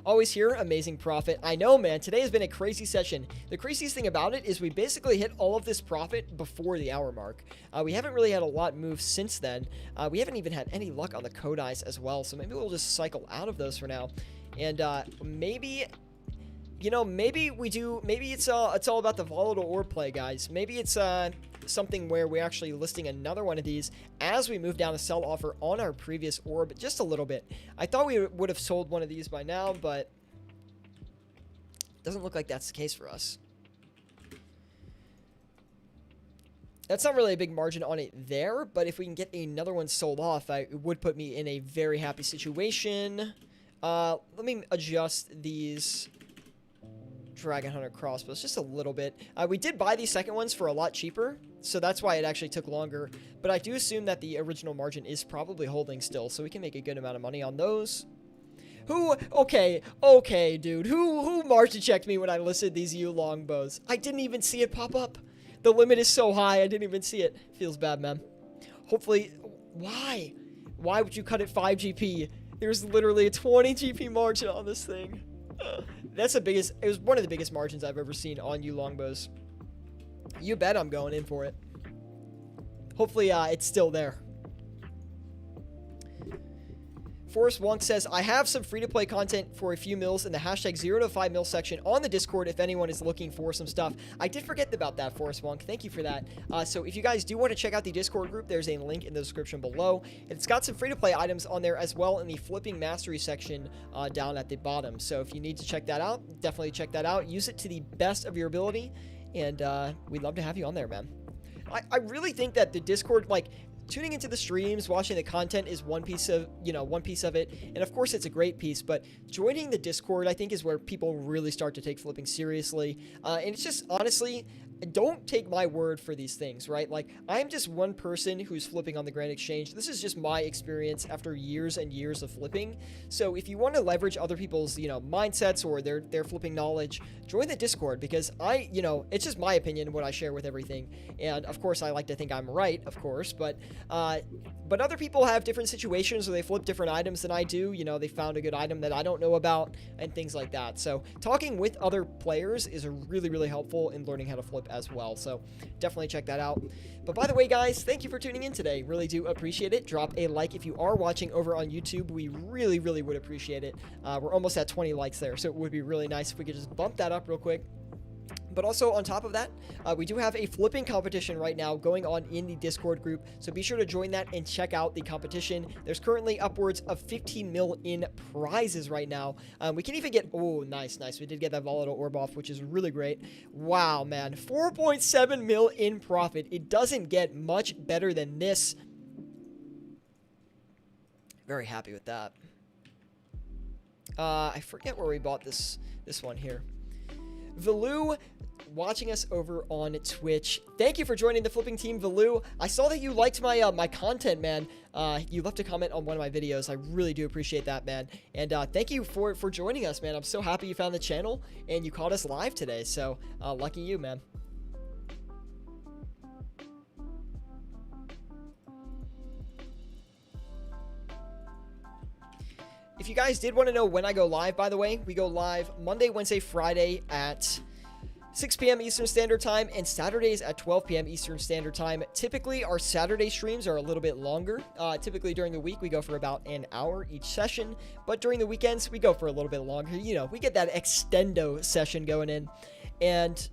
Always here, amazing profit. I know, man, today has been a crazy session. The craziest thing about it is we basically hit all of this profit before the hour mark. We haven't really had a lot move since then. We haven't even had any luck on the Kodais as well, so maybe we'll just cycle out of those for now. And maybe... maybe we do, maybe it's all about the volatile orb play, guys. Maybe it's something where we're actually listing another one of these as we move down a sell offer on our previous orb just a little bit. I thought we would have sold one of these by now, but it doesn't look like that's the case for us. That's not really a big margin on it there, but if we can get another one sold off, it would put me in a very happy situation. Let me adjust these Dragon Hunter crossbows just a little bit. We did buy these second ones for a lot cheaper, so that's why it actually took longer. But I do assume that the original margin is probably holding still, so we can make a good amount of money on those. Okay, dude. Who margin checked me when I listed these U longbows? I didn't even see it pop up. The limit is so high, I didn't even see it. Feels bad, man. Hopefully, why? Why would you cut it 5 GP? There's literally a 20 GP margin on this thing. That's the biggest, it was one of the biggest margins I've ever seen on U longbows. You bet I'm going in for it. Hopefully, it's still there. Forrest Wonk says, I have some free-to-play content for a few mils in the hashtag 0 to 5 mil section on the Discord if anyone is looking for some stuff. I did forget about that, Forrest Wonk. Thank you for that. So if you guys do want to check out the Discord group, there's a link in the description below. It's got some free-to-play items on there as well in the Flipping Mastery section down at the bottom. So if you need to check that out, definitely check that out. Use it to the best of your ability, and we'd love to have you on there, man. I really think that the Discord, like, tuning into the streams, watching the content is one piece of it. And of course, it's a great piece, but joining the Discord, I think, is where people really start to take flipping seriously. And it's just, honestly, don't take my word for these things, right? Like, I'm just one person who's flipping on the Grand Exchange. This is just my experience after years and years of flipping. So if you want to leverage other people's, mindsets or their flipping knowledge, join the Discord, because it's just my opinion what I share with everything. And of course, I like to think I'm right, of course, but other people have different situations where they flip different items than I do. They found a good item that I don't know about and things like that. So talking with other players is really, really helpful in learning how to flip as well. So definitely check that out. But by the way, guys, thank you for tuning in today. Really do appreciate it. Drop a like if you are watching over on YouTube. We really, really would appreciate it. We're almost at 20 likes there, so it would be really nice if we could just bump that up real quick. But also, on top of that, we do have a flipping competition right now going on in the Discord group, so be sure to join that and check out the competition. There's currently upwards of 15 mil in prizes right now. We can even get, oh, nice. We did get that volatile orb off, which is really great. Wow, man, 4.7 mil in profit. It doesn't get much better than this. Very happy with that. I forget where we bought this one here. Valu, watching us over on Twitch. Thank you for joining the flipping team, Valu. I saw that you liked my my content, man. You left a comment on one of my videos. I really do appreciate that, man. And thank you for joining us, man. I'm so happy you found the channel and you caught us live today. So lucky you, man. If you guys did want to know when I go live, by the way, we go live Monday, Wednesday, Friday at 6 p.m. Eastern Standard Time and Saturdays at 12 p.m. Eastern Standard Time. Typically, our Saturday streams are a little bit longer. Typically, during the week, we go for about an hour each session, but during the weekends, we go for a little bit longer. We get that extendo session going in. And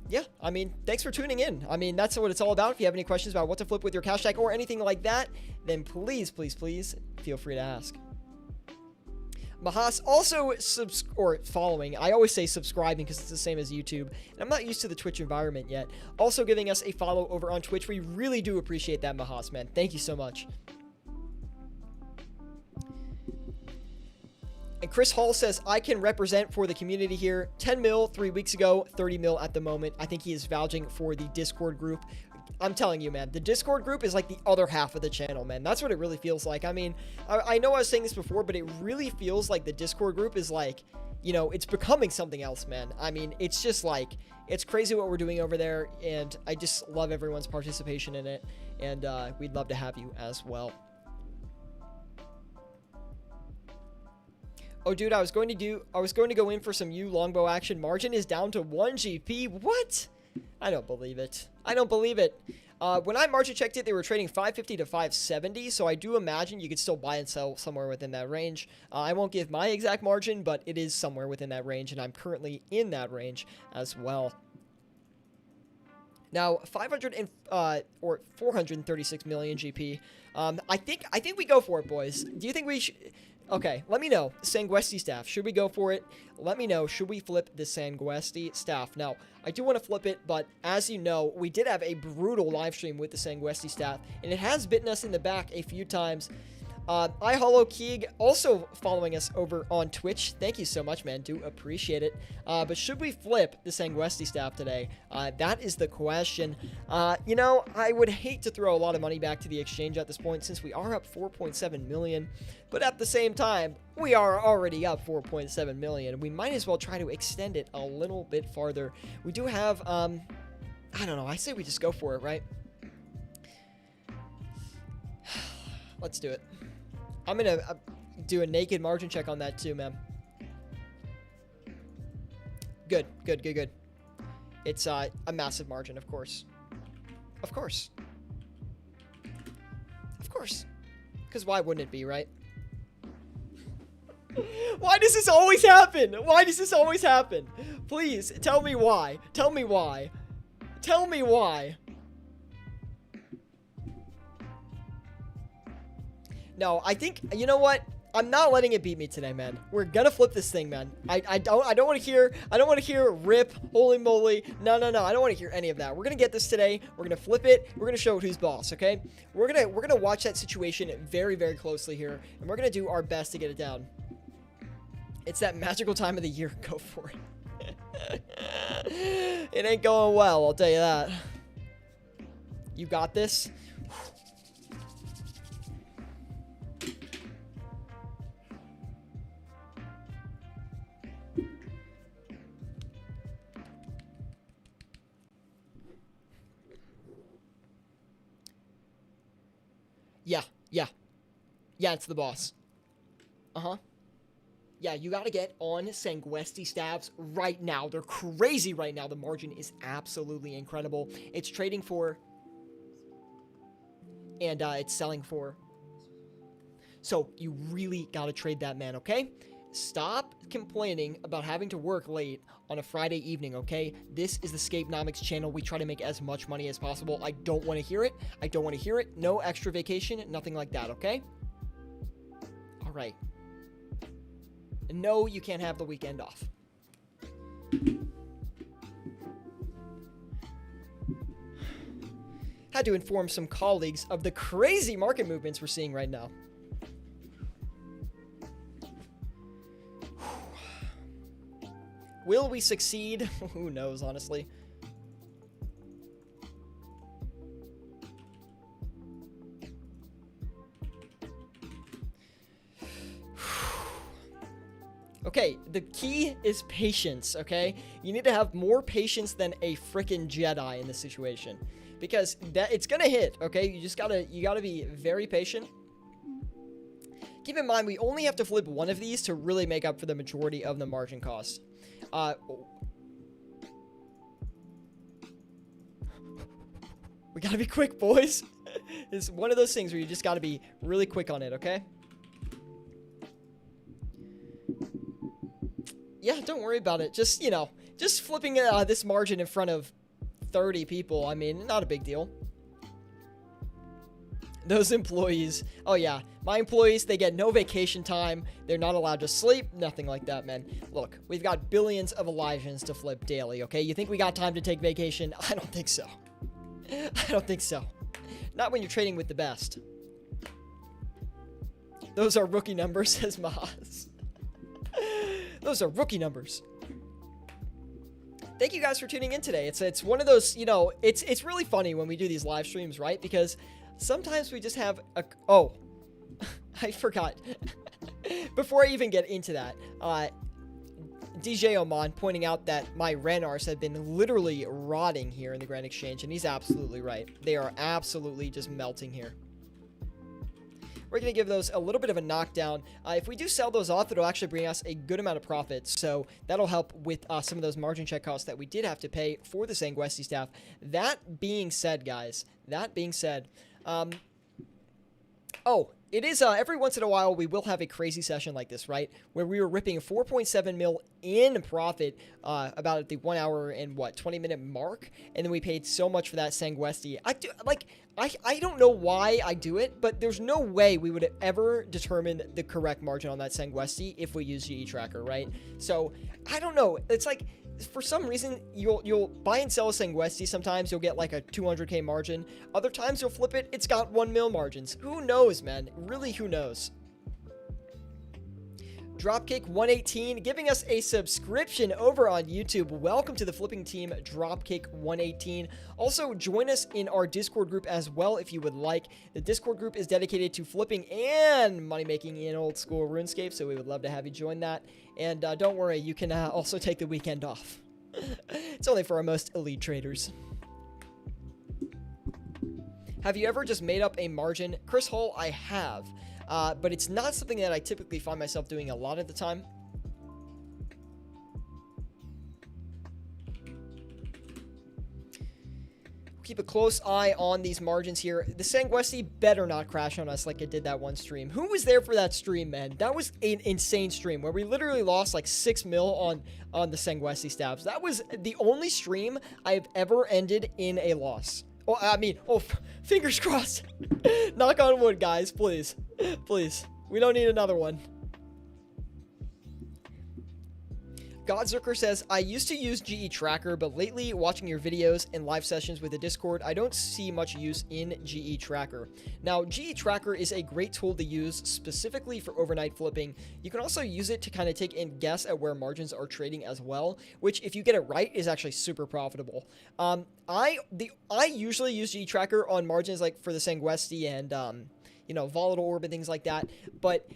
yeah, I mean, thanks for tuning in. I mean, that's what it's all about. If you have any questions about what to flip with your cash tag or anything like that, then please feel free to ask. Mahas also following. I always say subscribing because it's the same as YouTube, and I'm not used to the Twitch environment yet. Also giving us a follow over on Twitch. We really do appreciate that, Mahas, man. Thank you so much. And Chris Hall says, I can represent for the community here. 10 mil 3 weeks ago, 30 mil at the moment. I think he is vouching for the Discord group. I'm telling you, man, the Discord group is like the other half of the channel, man. That's what it really feels like. I mean, I know I was saying this before, but it really feels like the Discord group is like, it's becoming something else, man. I mean, it's just like, it's crazy what we're doing over there, and I just love everyone's participation in it, and we'd love to have you as well. Oh, dude, I was going to go in for some U longbow action. Margin is down to 1 GP. What? I don't believe it. When I margin checked it, they were trading 550 to 570, so I do imagine you could still buy and sell somewhere within that range. I won't give my exact margin, but it is somewhere within that range, and I'm currently in that range as well. Now, 436 million GP. I think we go for it, boys. Do you think we should? Okay, let me know. Sanguesti staff. Should we go for it? Let me know. Should we flip the Sanguesti staff? Now, I do want to flip it, but as you know, we did have a brutal live stream with the Sanguesti staff, and it has bitten us in the back a few times. I Hollow Keeg also following us over on Twitch. Thank you so much, man. Do appreciate it. But should we flip the Sanguesti staff today? That is the question. You know, I would hate to throw a lot of money back to the exchange at this point since we are up 4.7 million. But at the same time, we are already up 4.7 million. We might as well try to extend it a little bit farther. We do have, I don't know. I say we just go for it, right? Let's do it. I'm going to do a naked margin check on that too, man. Good. It's a massive margin, of course. Of course. Because why wouldn't it be, right? Why does this always happen? Please, tell me why. Tell me why. No, I think, you know what? I'm not letting it beat me today, man. We're gonna flip this thing, man. I don't want to hear rip, holy moly. No. I don't want to hear any of that. We're gonna get this today. We're gonna flip it. We're gonna show who's boss, okay? We're gonna watch that situation very, very closely here, and we're gonna do our best to get it down. It's that magical time of the year. Go for it. It ain't going well, I'll tell you that. You got this. Yeah, it's the boss. Yeah, you gotta get on Sanguesti staffs right now. They're crazy right now. The margin is absolutely incredible. It's trading for, and it's selling for. So you really gotta trade that, man, okay? Stop complaining about having to work late on a Friday evening, okay? This is the Scapenomics channel. We try to make as much money as possible. I don't want to hear it. No extra vacation, nothing like that, okay? All right. And no, you can't have the weekend off. Had to inform some colleagues of the crazy market movements we're seeing right now. Will we succeed? Who knows, honestly. Okay, the key is patience, okay? You need to have more patience than a frickin' Jedi in this situation. Because it's gonna hit, okay? You gotta be very patient. Keep in mind, we only have to flip one of these to really make up for the majority of the margin cost. We gotta be quick, boys. It's one of those things where you just gotta be really quick on it, okay? Yeah, don't worry about it. Just, you know, just flipping this margin in front of 30 people, I mean, not a big deal. Those employees, oh yeah, my employees, they get no vacation time. They're not allowed to sleep, nothing like that, man. Look, we've got billions of Elijahs to flip daily, okay? You think we got time to take vacation? I don't think so. Not when you're trading with the best. Those are rookie numbers, says Maz. Those are rookie numbers. Thank you guys for tuning in today. It's one of those, you know, it's really funny when we do these live streams, right? Because sometimes we just have a... Oh, I forgot. Before I even get into that, DJ Oman pointing out that my Renars have been literally rotting here in the Grand Exchange, and he's absolutely right. They are absolutely just melting here. We're going to give those a little bit of a knockdown. If we do sell those off, it'll actually bring us a good amount of profit. So that'll help with some of those margin check costs that we did have to pay for the Sanguesti staff. That being said, guys, oh, it is every once in a while we will have a crazy session like this, right? Where we were ripping 4.7 mil in profit about at the 1 hour and 20-minute mark, and then we paid so much for that Sanguesti. I don't know why I do it, but there's no way we would ever determine the correct margin on that Sanguesti if we use GE Tracker, right? So I don't know. It's like, for some reason, you'll buy and sell a Sanguesti. Sometimes you'll get like a 200k margin. Other times you'll flip it, it's got 1 mil margins. Who knows, man? Really, who knows? Dropkick118 giving us a subscription over on YouTube. Welcome to the flipping team, Dropkick118. Also, join us in our Discord group as well if you would like. The Discord group is dedicated to flipping and money making in old school RuneScape, so we would love to have you join that. And don't worry, you can also take the weekend off. It's only for our most elite traders. Have you ever just made up a margin? Chris Hall, I have. But it's not something that I typically find myself doing a lot of the time. Keep a close eye on these margins here. The Sanguesti better not crash on us like it did that one stream. Who was there for that stream, man? That was an insane stream where we literally lost like 6 mil on the Sanguesti stabs. That was the only stream I've ever ended in a loss. Oh, I mean, fingers crossed. Knock on wood, guys, please. Please. We don't need another one. Godzerker says, I used to use GE Tracker, but lately, watching your videos and live sessions with the Discord, I don't see much use in GE Tracker. Now, GE Tracker is a great tool to use specifically for overnight flipping. You can also use it to kind of take and guess at where margins are trading as well, which, if you get it right, is actually super profitable. I usually use GE Tracker on margins like for the Sanguesti and, Volatile Orb and things like that, but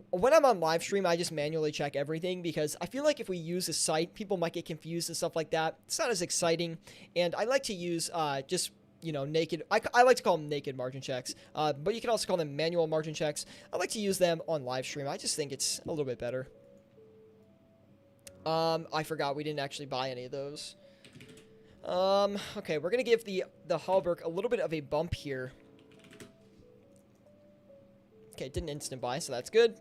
when I'm on live stream, I just manually check everything because I feel like if we use a site, people might get confused and stuff like that. It's not as exciting, and I like to use naked. I like to call them naked margin checks, but you can also call them manual margin checks. I like to use them on live stream. I just think it's a little bit better. I forgot we didn't actually buy any of those. Okay, we're gonna give the Hallberg a little bit of a bump here. Okay, didn't instant buy, so that's good.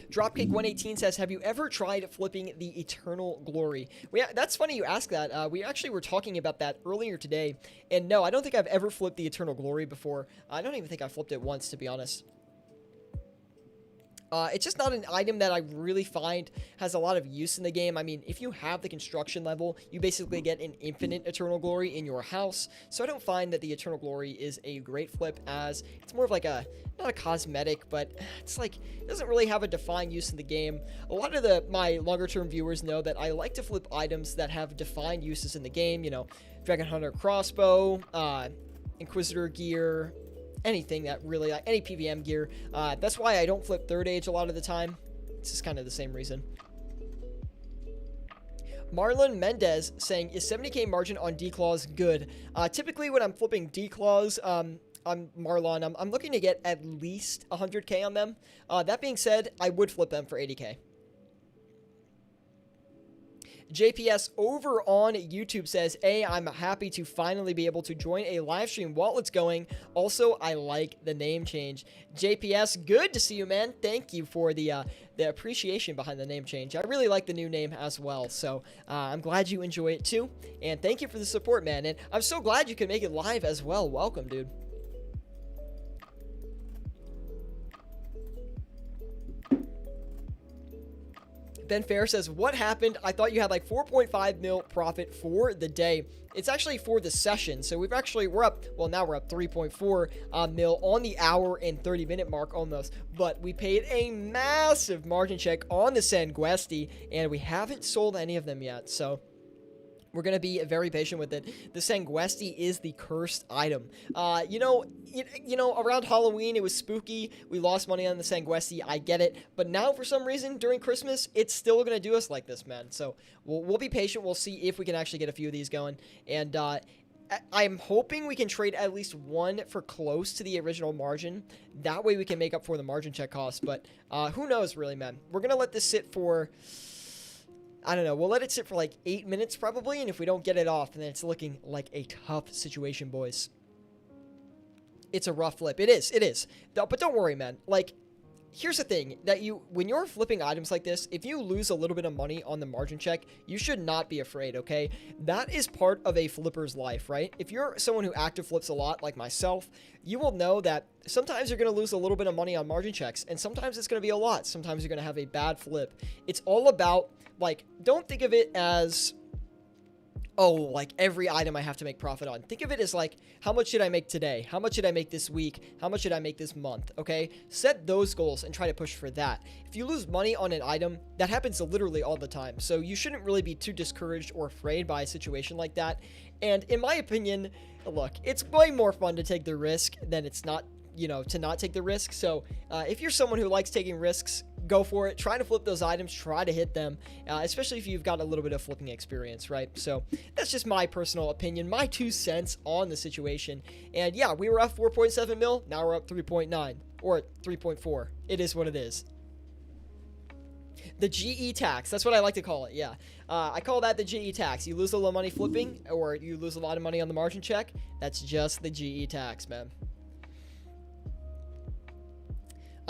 Dropkick118 says, have you ever tried flipping the Eternal Glory? That's funny you ask that. We actually were talking about that earlier today. And no, I don't think I've ever flipped the Eternal Glory before. I don't even think I flipped it once, to be honest. It's just not an item that I really find has a lot of use in the game. I mean, if you have the construction level, you basically get an infinite Eternal Glory in your house. So I don't find that the Eternal Glory is a great flip, as it's more of like not a cosmetic, but it's like, it doesn't really have a defined use in the game. A lot of my longer term viewers know that I like to flip items that have defined uses in the game. Dragon Hunter crossbow, Inquisitor gear, anything that really, any PVM gear. That's why I don't flip Third Age a lot of the time. It's just kind of the same reason. Marlon Mendez saying, is 70k margin on D-Claws good? Typically when I'm flipping D-Claws, I'm Marlon, I'm looking to get at least 100k on them. That being said, I would flip them for 80k. JPS over on YouTube says, I'm happy to finally be able to join a live stream while it's going. Also, I like the name change. JPS, good to see you, man. Thank you for the appreciation behind the name change. I really like the new name as well, so I'm glad you enjoy it too. And thank you for the support, man. And I'm so glad you can make it live as well. Welcome, dude. Ben Fair says, what happened? I thought you had like 4.5 mil profit for the day. It's actually for the session. So we're up, well, now we're up 3.4 mil on the hour and 30-minute mark almost. But we paid a massive margin check on the Sanguesti, and we haven't sold any of them yet. So we're going to be very patient with it. The Sanguesti is the cursed item. Around Halloween, it was spooky. We lost money on the Sanguesti. I get it. But now, for some reason, during Christmas, it's still going to do us like this, man. So we'll be patient. We'll see if we can actually get a few of these going. And I'm hoping we can trade at least one for close to the original margin. That way we can make up for the margin check cost. But who knows, really, man. We're going to let this sit for, I don't know, we'll let it sit for like 8 minutes probably, and if we don't get it off, then it's looking like a tough situation, boys. It's a rough flip. It is. But don't worry, man. Like, here's the thing that when you're flipping items like this, if you lose a little bit of money on the margin check, you should not be afraid, okay? That is part of a flipper's life, right? If you're someone who active flips a lot like myself, you will know that sometimes you're going to lose a little bit of money on margin checks, and sometimes it's going to be a lot. Sometimes you're going to have a bad flip. It's all about, like, don't think of it as, oh, like every item I have to make profit on. Think of it as like, how much did I make today? How much did I make this week? How much did I make this month? Okay, set those goals and try to push for that. If you lose money on an item, that happens literally all the time. So you shouldn't really be too discouraged or afraid by a situation like that. And in my opinion, look, it's way more fun to take the risk than it's not, you know, to not take the risk. So if you're someone who likes taking risks, go for it. Try to flip those items, try to hit them, especially if you've got a little bit of flipping experience, right? So that's just my personal opinion, my 2 cents on the situation. And yeah, we were up 4.7 mil, now we're up 3.9 or 3.4. It is what it is. The GE tax, that's what I like to call it. Yeah, I call that the GE tax. You lose a little money flipping, or you lose a lot of money on the margin check. That's just the GE tax, man.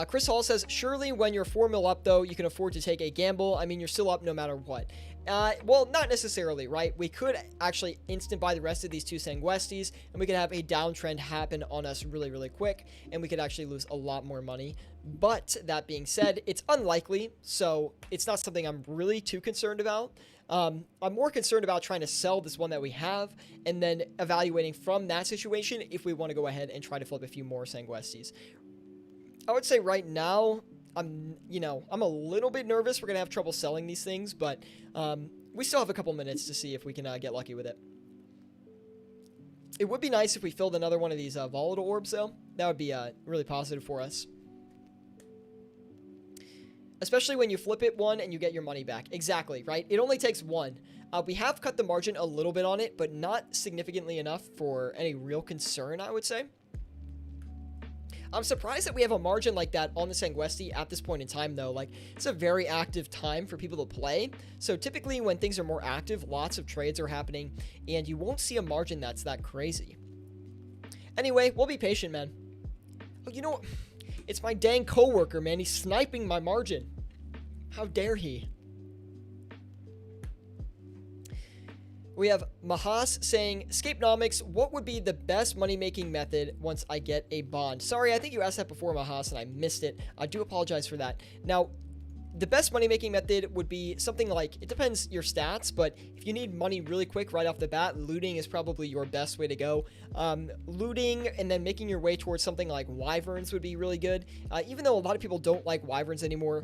Chris Hall says, surely when you're 4 mil up, though, you can afford to take a gamble. I mean, you're still up no matter what. Well, not necessarily, right? We could actually instant buy the rest of these 2 Sanguestis, and we could have a downtrend happen on us really, really quick, and we could actually lose a lot more money. But that being said, it's unlikely, so it's not something I'm really too concerned about. I'm more concerned about trying to sell this one that we have, and then evaluating from that situation if we want to go ahead and try to flip a few more Sanguestis. I would say right now, I'm a little bit nervous. We're going to have trouble selling these things, but we still have a couple minutes to see if we can get lucky with it. It would be nice if we filled another one of these volatile orbs, though. That would be really positive for us. Especially when you flip it one and you get your money back. Exactly, right? It only takes one. We have cut the margin a little bit on it, but not significantly enough for any real concern, I would say. I'm surprised that we have a margin like that on the Sanguesti at this point in time, though. Like, it's a very active time for people to play. So typically when things are more active, lots of trades are happening, and you won't see a margin that's that crazy. Anyway, we'll be patient, man. Oh, you know what? It's my dang coworker, man. He's sniping my margin. How dare he? We have Mahas saying, Scapenomics, what would be the best money-making method once I get a bond? Sorry, I think you asked that before, Mahas, and I missed it. I do apologize for that. Now, the best money-making method would be something like, it depends your stats, but if you need money really quick right off the bat, looting is probably your best way to go. Looting and then making your way towards something like Wyverns would be really good. Even though a lot of people don't like Wyverns anymore,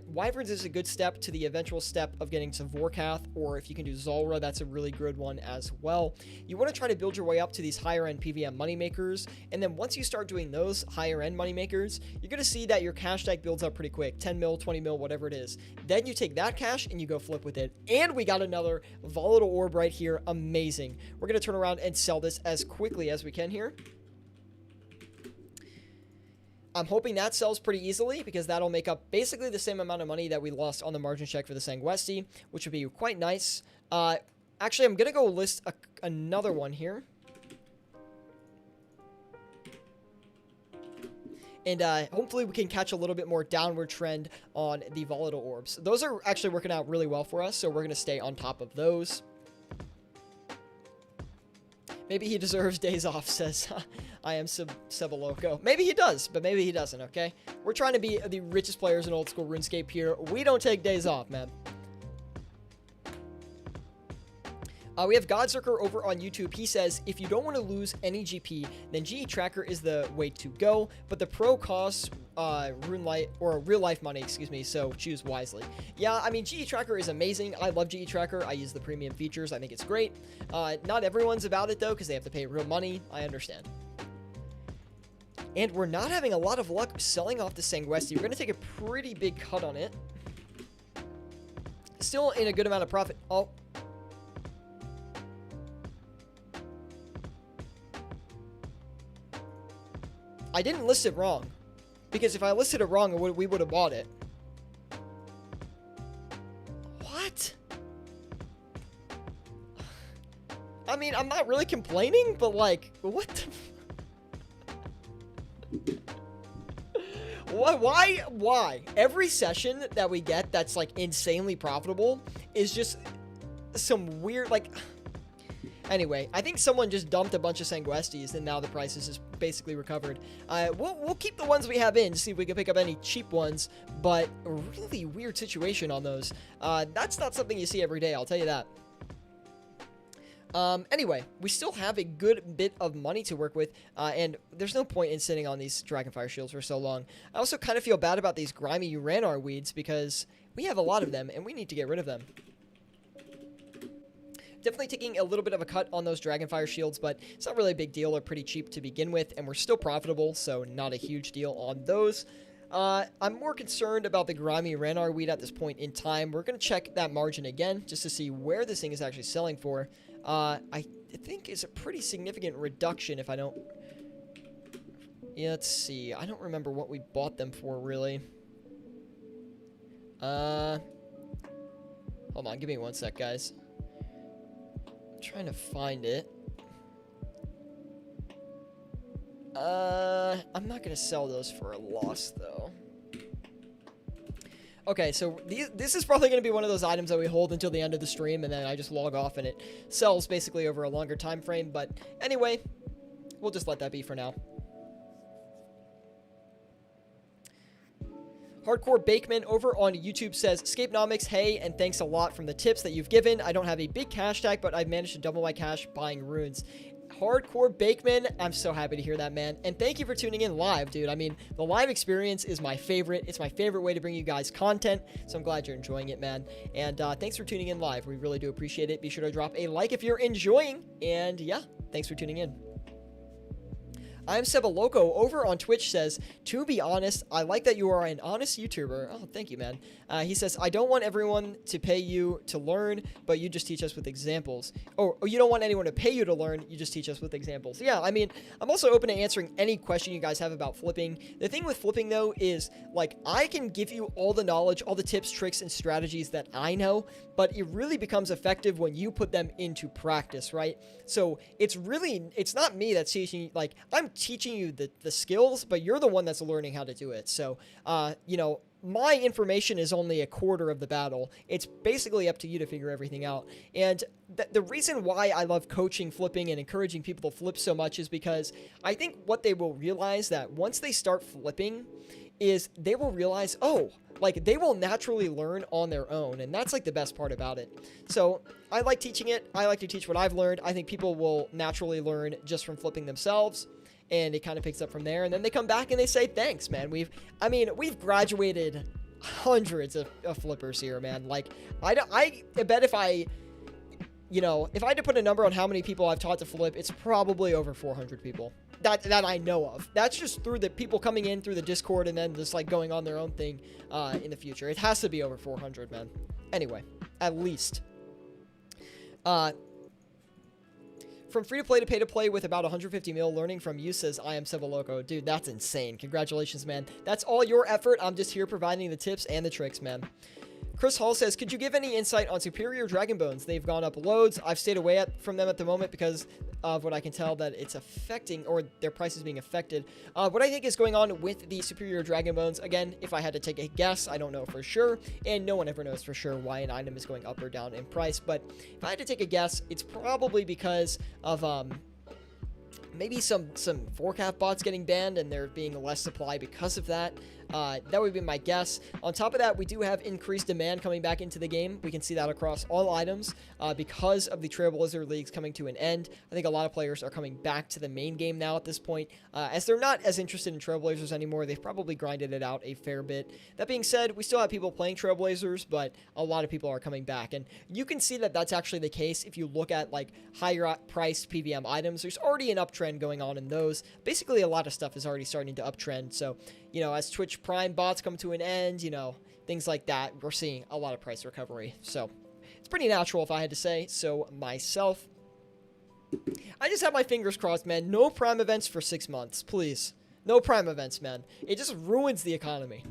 Wyverns is a good step to the eventual step of getting to Vorkath, or if you can do Zulrah, that's a really good one as well. You want to try to build your way up to these higher-end PVM moneymakers, and then once you start doing those higher-end moneymakers, you're going to see that your cash stack builds up pretty quick, 10 mil, 20 mil, whatever it is. Then you take that cash and you go flip with it. And we got another volatile orb right here. Amazing. We're going to turn around and sell this as quickly as we can here. I'm hoping that sells pretty easily because that'll make up basically the same amount of money that we lost on the margin check for the Sanguesti, which would be quite nice. Actually, I'm going to go list another one here. And hopefully we can catch a little bit more downward trend on the volatile orbs. Those are actually working out really well for us, so we're going to stay on top of those. Maybe he deserves days off, says I am Sebaloco. Maybe he does, but maybe he doesn't, okay? We're trying to be the richest players in old school RuneScape here. We don't take days off, man. We have Godzerker over on YouTube. He says, if you don't want to lose any GP, then GE Tracker is the way to go, but the pro costs real life money, excuse me, so choose wisely. Yeah, I mean, GE Tracker is amazing. I love GE Tracker. I use the premium features. I think it's great. Not everyone's about it, though, because they have to pay real money. I understand. And we're not having a lot of luck selling off the Sanguesti. We're going to take a pretty big cut on it. Still in a good amount of profit. Oh. I didn't list it wrong, because if I listed it wrong, we would have bought it. What? I mean, I'm not really complaining, but like, what the... Why? Every session that we get that's like insanely profitable is just some weird, like... Anyway, I think someone just dumped a bunch of Sanguestes, and now the prices is basically recovered. We'll keep the ones we have in to see if we can pick up any cheap ones, but a really weird situation on those. That's not something you see every day, I'll tell you that. Anyway, we still have a good bit of money to work with, and there's no point in sitting on these Dragonfire shields for so long. I also kind of feel bad about these grimy Uranar weeds, because we have a lot of them, and we need to get rid of them. Definitely taking a little bit of a cut on those Dragonfire shields, but it's not really a big deal. They're pretty cheap to begin with, and we're still profitable, so not a huge deal on those. I'm more concerned about the grimy Uranar weed at this point in time. We're going to check that margin again, just to see where this thing is actually selling for. I think it's a pretty significant reduction if I don't... Yeah, let's see. I don't remember what we bought them for, really. Hold on, give me one sec, guys. I'm trying to find it. I'm not going to sell those for a loss, though. Okay, so this is probably going to be one of those items that we hold until the end of the stream, and then I just log off, and it sells basically over a longer time frame. But anyway, we'll just let that be for now. Hardcore Bakeman over on YouTube says, Scapenomics, hey, and thanks a lot from the tips that you've given. I don't have a big cash tag, but I've managed to double my cash buying runes. Hardcore Bakeman, I'm so happy to hear that, man. And thank you for tuning in live, dude. I mean, the live experience is my favorite. It's my favorite way to bring you guys content, so I'm glad you're enjoying it, man. And thanks for tuning in live. We really do appreciate it. Be sure to drop a like if you're enjoying. And yeah, thanks for tuning in. I'm Sebaloco over on Twitch says, to be honest, I like that you are an honest YouTuber. Oh, thank you, man. He says, I don't want everyone to pay you to learn, but you just teach us with examples. Oh, you don't want anyone to pay you to learn, you just teach us with examples. Yeah, I mean, I'm also open to answering any question you guys have about flipping. The thing with flipping, though, is, like, I can give you all the knowledge, all the tips, tricks, and strategies that I know, but it really becomes effective when you put them into practice, right? So it's not me that's teaching you, like, I'm teaching you the skills, but you're the one that's learning how to do it. So, you know, my information is only a quarter of the battle. It's basically up to you to figure everything out. And the reason why I love coaching flipping and encouraging people to flip so much is because I think what they will realize that once they start flipping is they will realize, oh, like they will naturally learn on their own. And that's like the best part about it. So I like teaching it. I like to teach what I've learned. I think people will naturally learn just from flipping themselves. And it kind of picks up from there. And then they come back and they say, thanks, man. We've graduated hundreds of flippers here, man. Like, I bet if I had to put a number on how many people I've taught to flip, it's probably over 400 people that I know of. That's just through the people coming in through the Discord and then just like going on their own thing in the future. It has to be over 400, man. Anyway, at least. From free-to-play to pay-to-play with about 150 mil, learning from you says, I am Sebaloco. Dude, that's insane. Congratulations, man. That's all your effort. I'm just here providing the tips and the tricks, man. Chris Hall says, could you give any insight on superior dragon bones? They've gone up loads. I've stayed away from them at the moment because of what I can tell that it's affecting, or their price is being affected. What I think is going on with the superior dragon bones, again, if I had to take a guess, I don't know for sure, and no one ever knows for sure why an item is going up or down in price, but if I had to take a guess, it's probably because of, maybe some 4-cap bots getting banned and there being less supply because of that. That would be my guess. On top of that, we do have increased demand coming back into the game. We can see that across all items because of the Trailblazer leagues coming to an end. I think a lot of players are coming back to the main game now at this point. As they're not as interested in Trailblazers anymore, they've probably grinded it out a fair bit. That being said, we still have people playing Trailblazers, but a lot of people are coming back. And you can see that that's actually the case if you look at like higher priced PVM items. There's already an uptrend going on in those. Basically, a lot of stuff is already starting to uptrend. So, you know, as Twitch Prime bots come to an end, you know, things like that, we're seeing a lot of price recovery. So it's pretty natural if I had to say so myself. I just have my fingers crossed, man. No Prime events for 6 months, please. No Prime events, man. It just ruins the economy.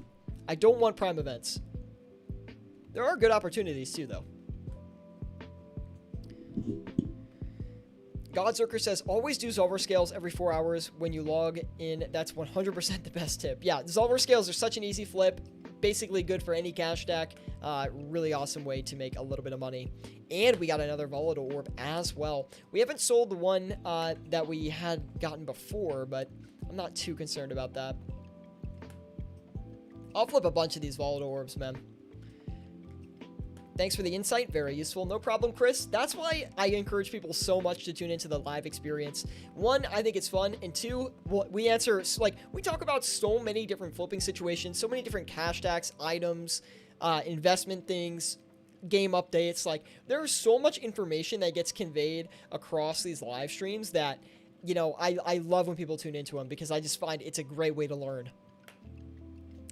I don't want Prime events. There are good opportunities too, though. Godzerker says, always do Zolver scales every 4 hours when you log in. That's 100% the best tip. Yeah, Zolver scales are such an easy flip. Basically good for any cash stack. Really awesome way to make a little bit of money. And we got another volatile orb as well. We haven't sold the one that we had gotten before, but I'm not too concerned about that. I'll flip a bunch of these volatile orbs, man. Thanks for the insight. Very useful. No problem, Chris. That's why I encourage people so much to tune into the live experience. One, I think it's fun. And two, we answer, like, we talk about so many different flipping situations, so many different cash stacks, items, investment things, game updates. Like, there's so much information that gets conveyed across these live streams that, you know, I love when people tune into them because I just find it's a great way to learn.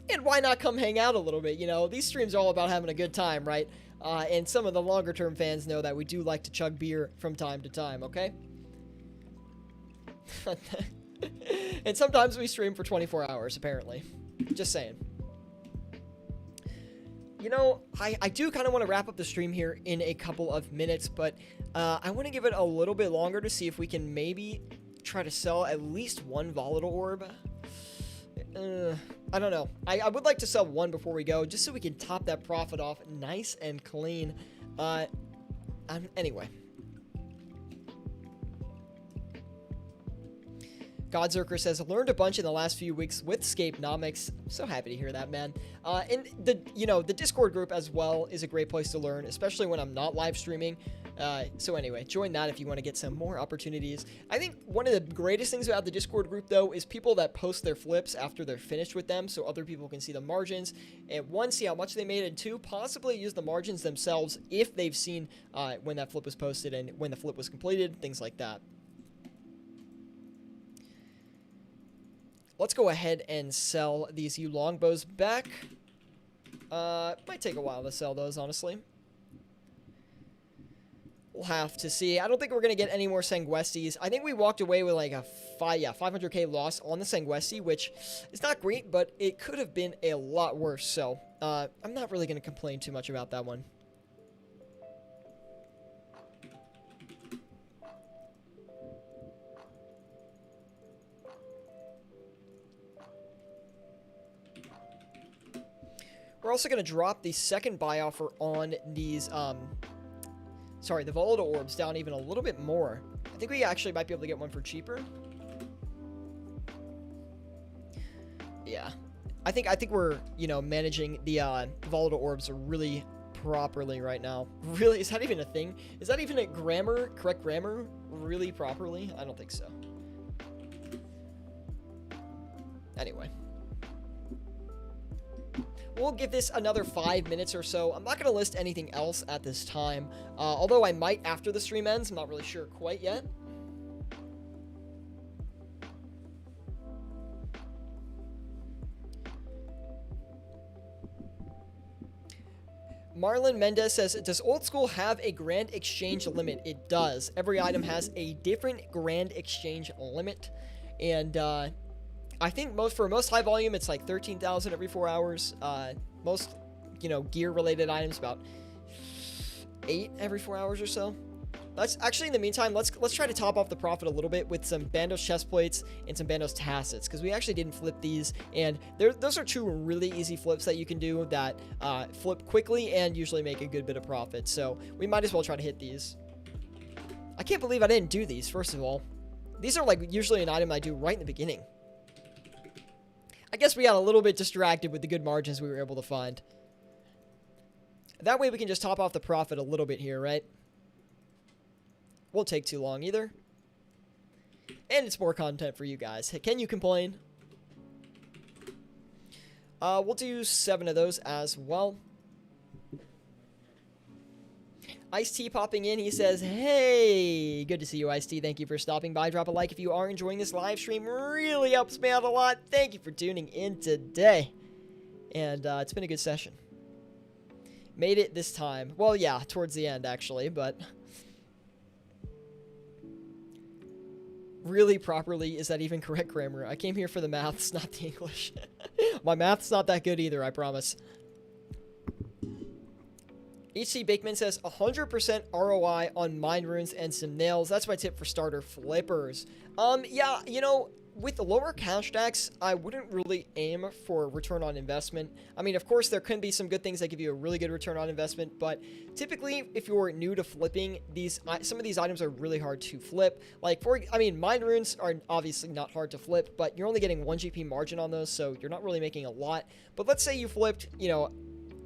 And why not come hang out a little bit? You know, these streams are all about having a good time, right? And some of the longer term fans know that we do like to chug beer from time to time, okay? And sometimes we stream for 24 hours, apparently. Just saying. You know, I do kind of want to wrap up the stream here in a couple of minutes, but I want to give it a little bit longer to see if we can maybe try to sell at least one volatile orb. I don't know. I would like to sell one before we go, just so we can top that profit off nice and clean. Anyway. Godzerker says, learned a bunch in the last few weeks with Scapenomics. So happy to hear that, man. And the Discord group as well is a great place to learn, especially when I'm not live streaming. So anyway, join that if you want to get some more opportunities. I think one of the greatest things about the Discord group, though, is people that post their flips after they're finished with them, so other people can see the margins, and one, see how much they made, and two, possibly use the margins themselves if they've seen when that flip was posted and when the flip was completed, things like that. Let's go ahead and sell these U longbows back. Might take a while to sell those, honestly. We'll have to see. I don't think we're going to get any more Sanguestis. I think we walked away with like a 500k loss on the Sanguesti, which is not great, but it could have been a lot worse. So I'm not really going to complain too much about that one. We're also going to drop the second buy offer on these, the volatile orbs down even a little bit more. I think we actually might be able to get one for cheaper. Yeah. I think we're, managing the volatile orbs really properly right now. Really? Is that even a thing? Is that even a correct grammar? Really properly? I don't think so. Anyway. We'll give this another 5 minutes or so. I'm not going to list anything else at this time, although I might after the stream ends. I'm not really sure quite yet. Marlon Mendez says, does Old School have a grand exchange limit? It does. Every item has a different grand exchange limit, and I think for most high volume, it's like 13,000 every 4 hours. Most, gear related items, about 8 every 4 hours or so. Let's actually, in the meantime, let's try to top off the profit a little bit with some Bandos chest plates and some Bandos tacets, because we actually didn't flip these, and those are two really easy flips that you can do that flip quickly and usually make a good bit of profit. So we might as well try to hit these. I can't believe I didn't do these. First of all, these are like usually an item I do right in the beginning. I guess we got a little bit distracted with the good margins we were able to find. That way we can just top off the profit a little bit here, right? Won't take too long either. And it's more content for you guys. Hey, can you complain? We'll do 7 of those as well. Ice-T popping in. He says, hey, good to see you, Ice-T. Thank you for stopping by. Drop a like if you are enjoying this live stream. Really helps me out a lot. Thank you for tuning in today. And it's been a good session. Made it this time. Well, yeah, towards the end, actually, but really properly, is that even correct grammar? I came here for the maths, not the English. My math's not that good either, I promise. HC Bakeman says 100% ROI on mind runes and some nails. That's my tip for starter flippers. Yeah, you know, with the lower cash stacks, I wouldn't really aim for return on investment. I mean, of course, there can be some good things that give you a really good return on investment, but typically, if you're new to flipping, some of these items are really hard to flip. Like, mind runes are obviously not hard to flip, but you're only getting 1 GP margin on those, so you're not really making a lot. But let's say you flipped, you know,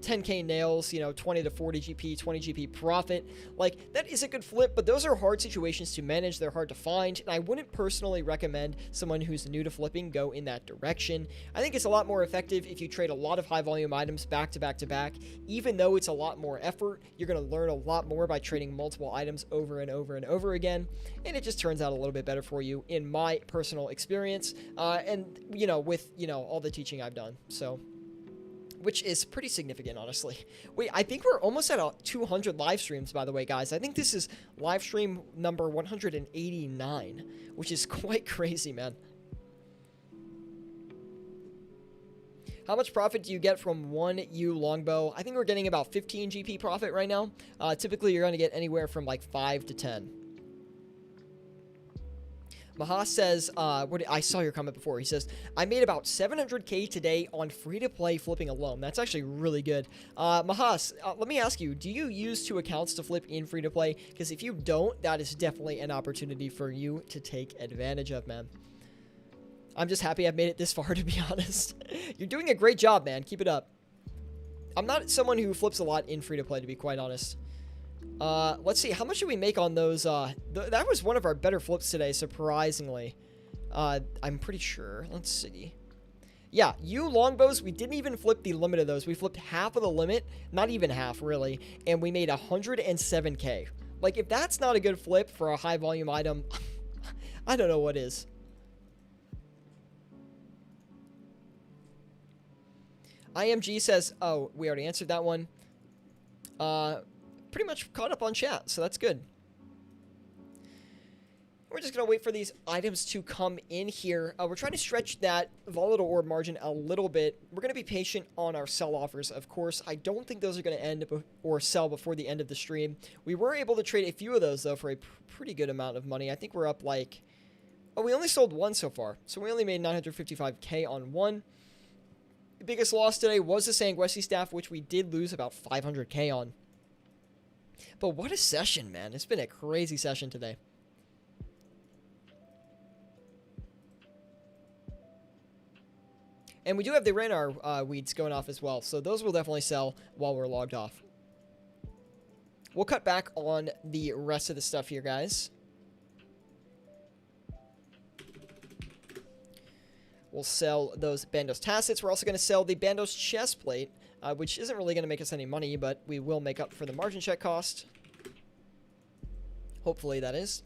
10k nails, you know, 20 to 40 GP, 20 GP profit. Like, that is a good flip, but those are hard situations to manage. They're hard to find, and I wouldn't personally recommend someone who's new to flipping go in that direction. I think it's a lot more effective if you trade a lot of high volume items back to back to back. Even though it's a lot more effort, you're going to learn a lot more by trading multiple items over and over and over again, and it just turns out a little bit better for you in my personal experience, and, you know, with, you know, all the teaching I've done. So, which is pretty significant, honestly. Wait, I think we're almost at 200 live streams, by the way, guys. I think this is live stream number 189, which is quite crazy, man. How much profit do you get from one U longbow? I think we're getting about 15 GP profit right now. Typically, you're going to get anywhere from like 5 to 10. Maha says, I saw your comment before. He says, I made about 700k today on free-to-play flipping alone. That's actually really good. Mahas, let me ask you, do you use 2 accounts to flip in free-to-play? Because if you don't, that is definitely an opportunity for you to take advantage of, man. I'm just happy I've made it this far, to be honest. You're doing a great job, man. Keep it up. I'm not someone who flips a lot in free-to-play, to be quite honest. Let's see, how much did we make on those? That was one of our better flips today, surprisingly. I'm pretty sure. Let's see. Yeah, U longbows, we didn't even flip the limit of those. We flipped half of the limit, not even half, really, and we made 107k. Like, if that's not a good flip for a high volume item, I don't know what is. IMG says, oh, we already answered that one. Pretty much caught up on chat, so that's good. We're just going to wait for these items to come in here. We're trying to stretch that volatile orb margin a little bit. We're going to be patient on our sell offers, of course. I don't think those are going to end or sell before the end of the stream. We were able to trade a few of those, though, for a pretty good amount of money. I think we're up like... Oh, we only sold one so far, so we only made 955k on one. The biggest loss today was the Sanguesi staff, which we did lose about 500k on. But what a session, man. It's been a crazy session today. And we do have the Ranar weeds going off as well, so those will definitely sell while we're logged off. We'll cut back on the rest of the stuff here, guys. We'll sell those Bandos Tassets. We're also going to sell the Bandos Chestplate, which isn't really going to make us any money, but we will make up for the margin check cost. Hopefully, that is.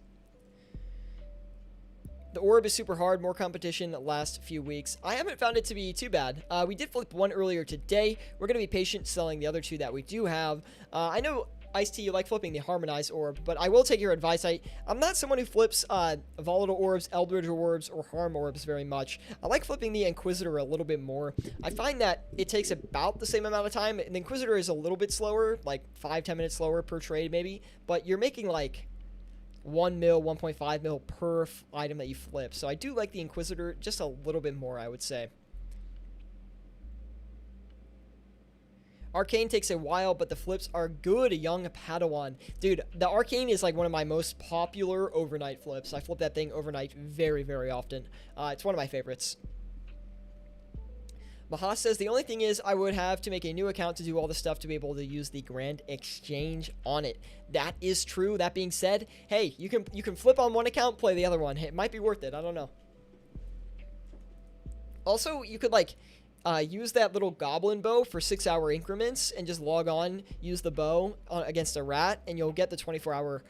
The orb is super hard, more competition the last few weeks. I haven't found it to be too bad. We did flip one earlier today. We're going to be patient selling the other 2 that we do have. I know, Ice-T, you like flipping the Harmonized Orb, but I will take your advice. I'm not someone who flips Volatile Orbs, Eldritch Orbs, or Harm Orbs very much. I like flipping the Inquisitor a little bit more. I find that it takes about the same amount of time, and the Inquisitor is a little bit slower, like 5-10 minutes slower per trade maybe, but you're making like 1 mil, 1.5 mil per item that you flip. So I do like the Inquisitor just a little bit more, I would say. Arcane takes a while, but the flips are good. A young Padawan. Dude, the Arcane is like one of my most popular overnight flips. I flip that thing overnight very, very often. It's one of my favorites. Maha says, the only thing is I would have to make a new account to do all the stuff to be able to use the Grand Exchange on it. That is true. That being said, hey, you can flip on one account, play the other one. It might be worth it. I don't know. Also, you could like use that little goblin bow for 6-hour increments and just log on, use the bow against a rat, and you'll get the 24-hour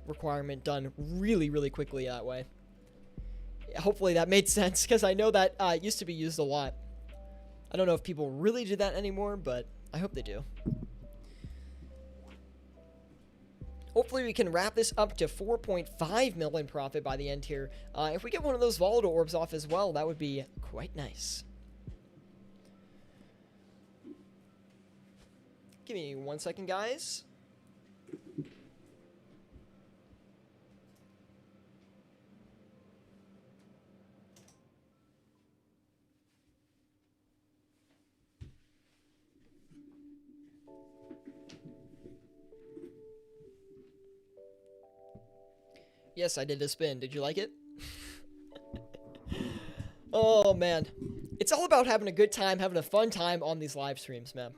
requirement done really, really quickly that way. Hopefully that made sense, because I know that used to be used a lot. I don't know if people really do that anymore, but I hope they do. Hopefully we can wrap this up to 4.5 million profit by the end here. If we get one of those volatile orbs off as well, that would be quite nice. Give me 1 second, guys. Yes, I did a spin. Did you like it? Oh, man. It's all about having a good time, having a fun time on these live streams, man.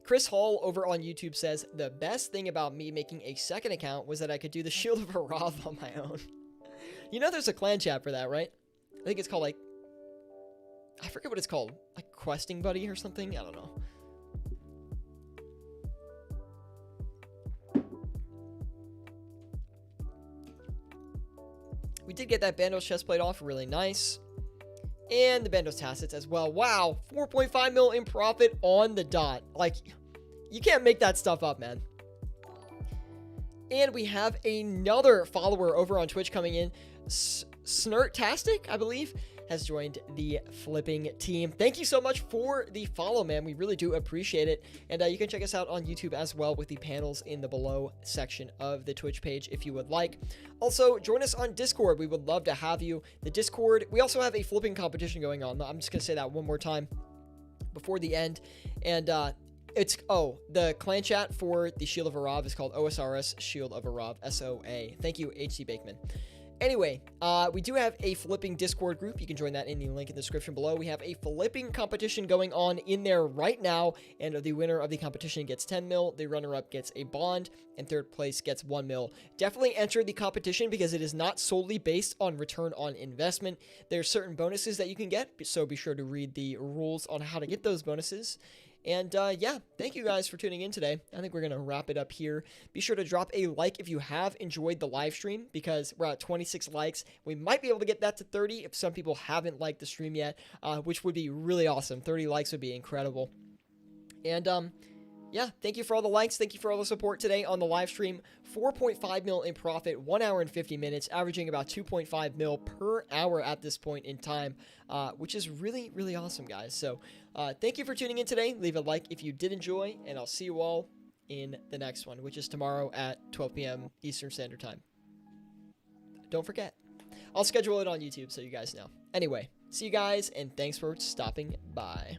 Chris Hall over on YouTube says, the best thing about me making a second account was that I could do the Shield of Arav on my own. You know there's a clan chat for that, right? I think it's called, like... I forget what it's called. Like Questing Buddy or something? I don't know. We did get that Bandos chestplate off, really nice. And the Bandos Tassets as well. Wow, 4.5 mil in profit on the dot. Like, you can't make that stuff up, man. And we have another follower over on Twitch coming in. Snurtastic, I believe, has joined the flipping team. Thank you so much for the follow, man. We really do appreciate it. And you can check us out on YouTube as well with the panels in the below section of the Twitch page if you would like. Also, join us on Discord. We would love to have you. The Discord, we also have a flipping competition going on. I'm just going to say that one more time before the end. And the clan chat for the Shield of Arav is called OSRS Shield of Arav, SOA. Thank you, HC Bakeman. Anyway, we do have a flipping Discord group. You can join that in the link in the description below. We have a flipping competition going on in there right now, and the winner of the competition gets 10 mil, the runner-up gets a bond, and third place gets 1 mil. Definitely enter the competition because it is not solely based on return on investment. There's certain bonuses that you can get, so be sure to read the rules on how to get those bonuses. And yeah, thank you guys for tuning in today. I think we're going to wrap it up here. Be sure to drop a like if you have enjoyed the live stream because we're at 26 likes. We might be able to get that to 30 if some people haven't liked the stream yet, which would be really awesome. 30 likes would be incredible. And yeah, thank you for all the likes. Thank you for all the support today on the live stream. 4.5 mil in profit, 1 hour and 50 minutes, averaging about 2.5 mil per hour at this point in time, which is really, really awesome, guys. So thank you for tuning in today. Leave a like if you did enjoy, and I'll see you all in the next one, which is tomorrow at 12 p.m. Eastern Standard Time. Don't forget. I'll schedule it on YouTube so you guys know. Anyway, see you guys, and thanks for stopping by.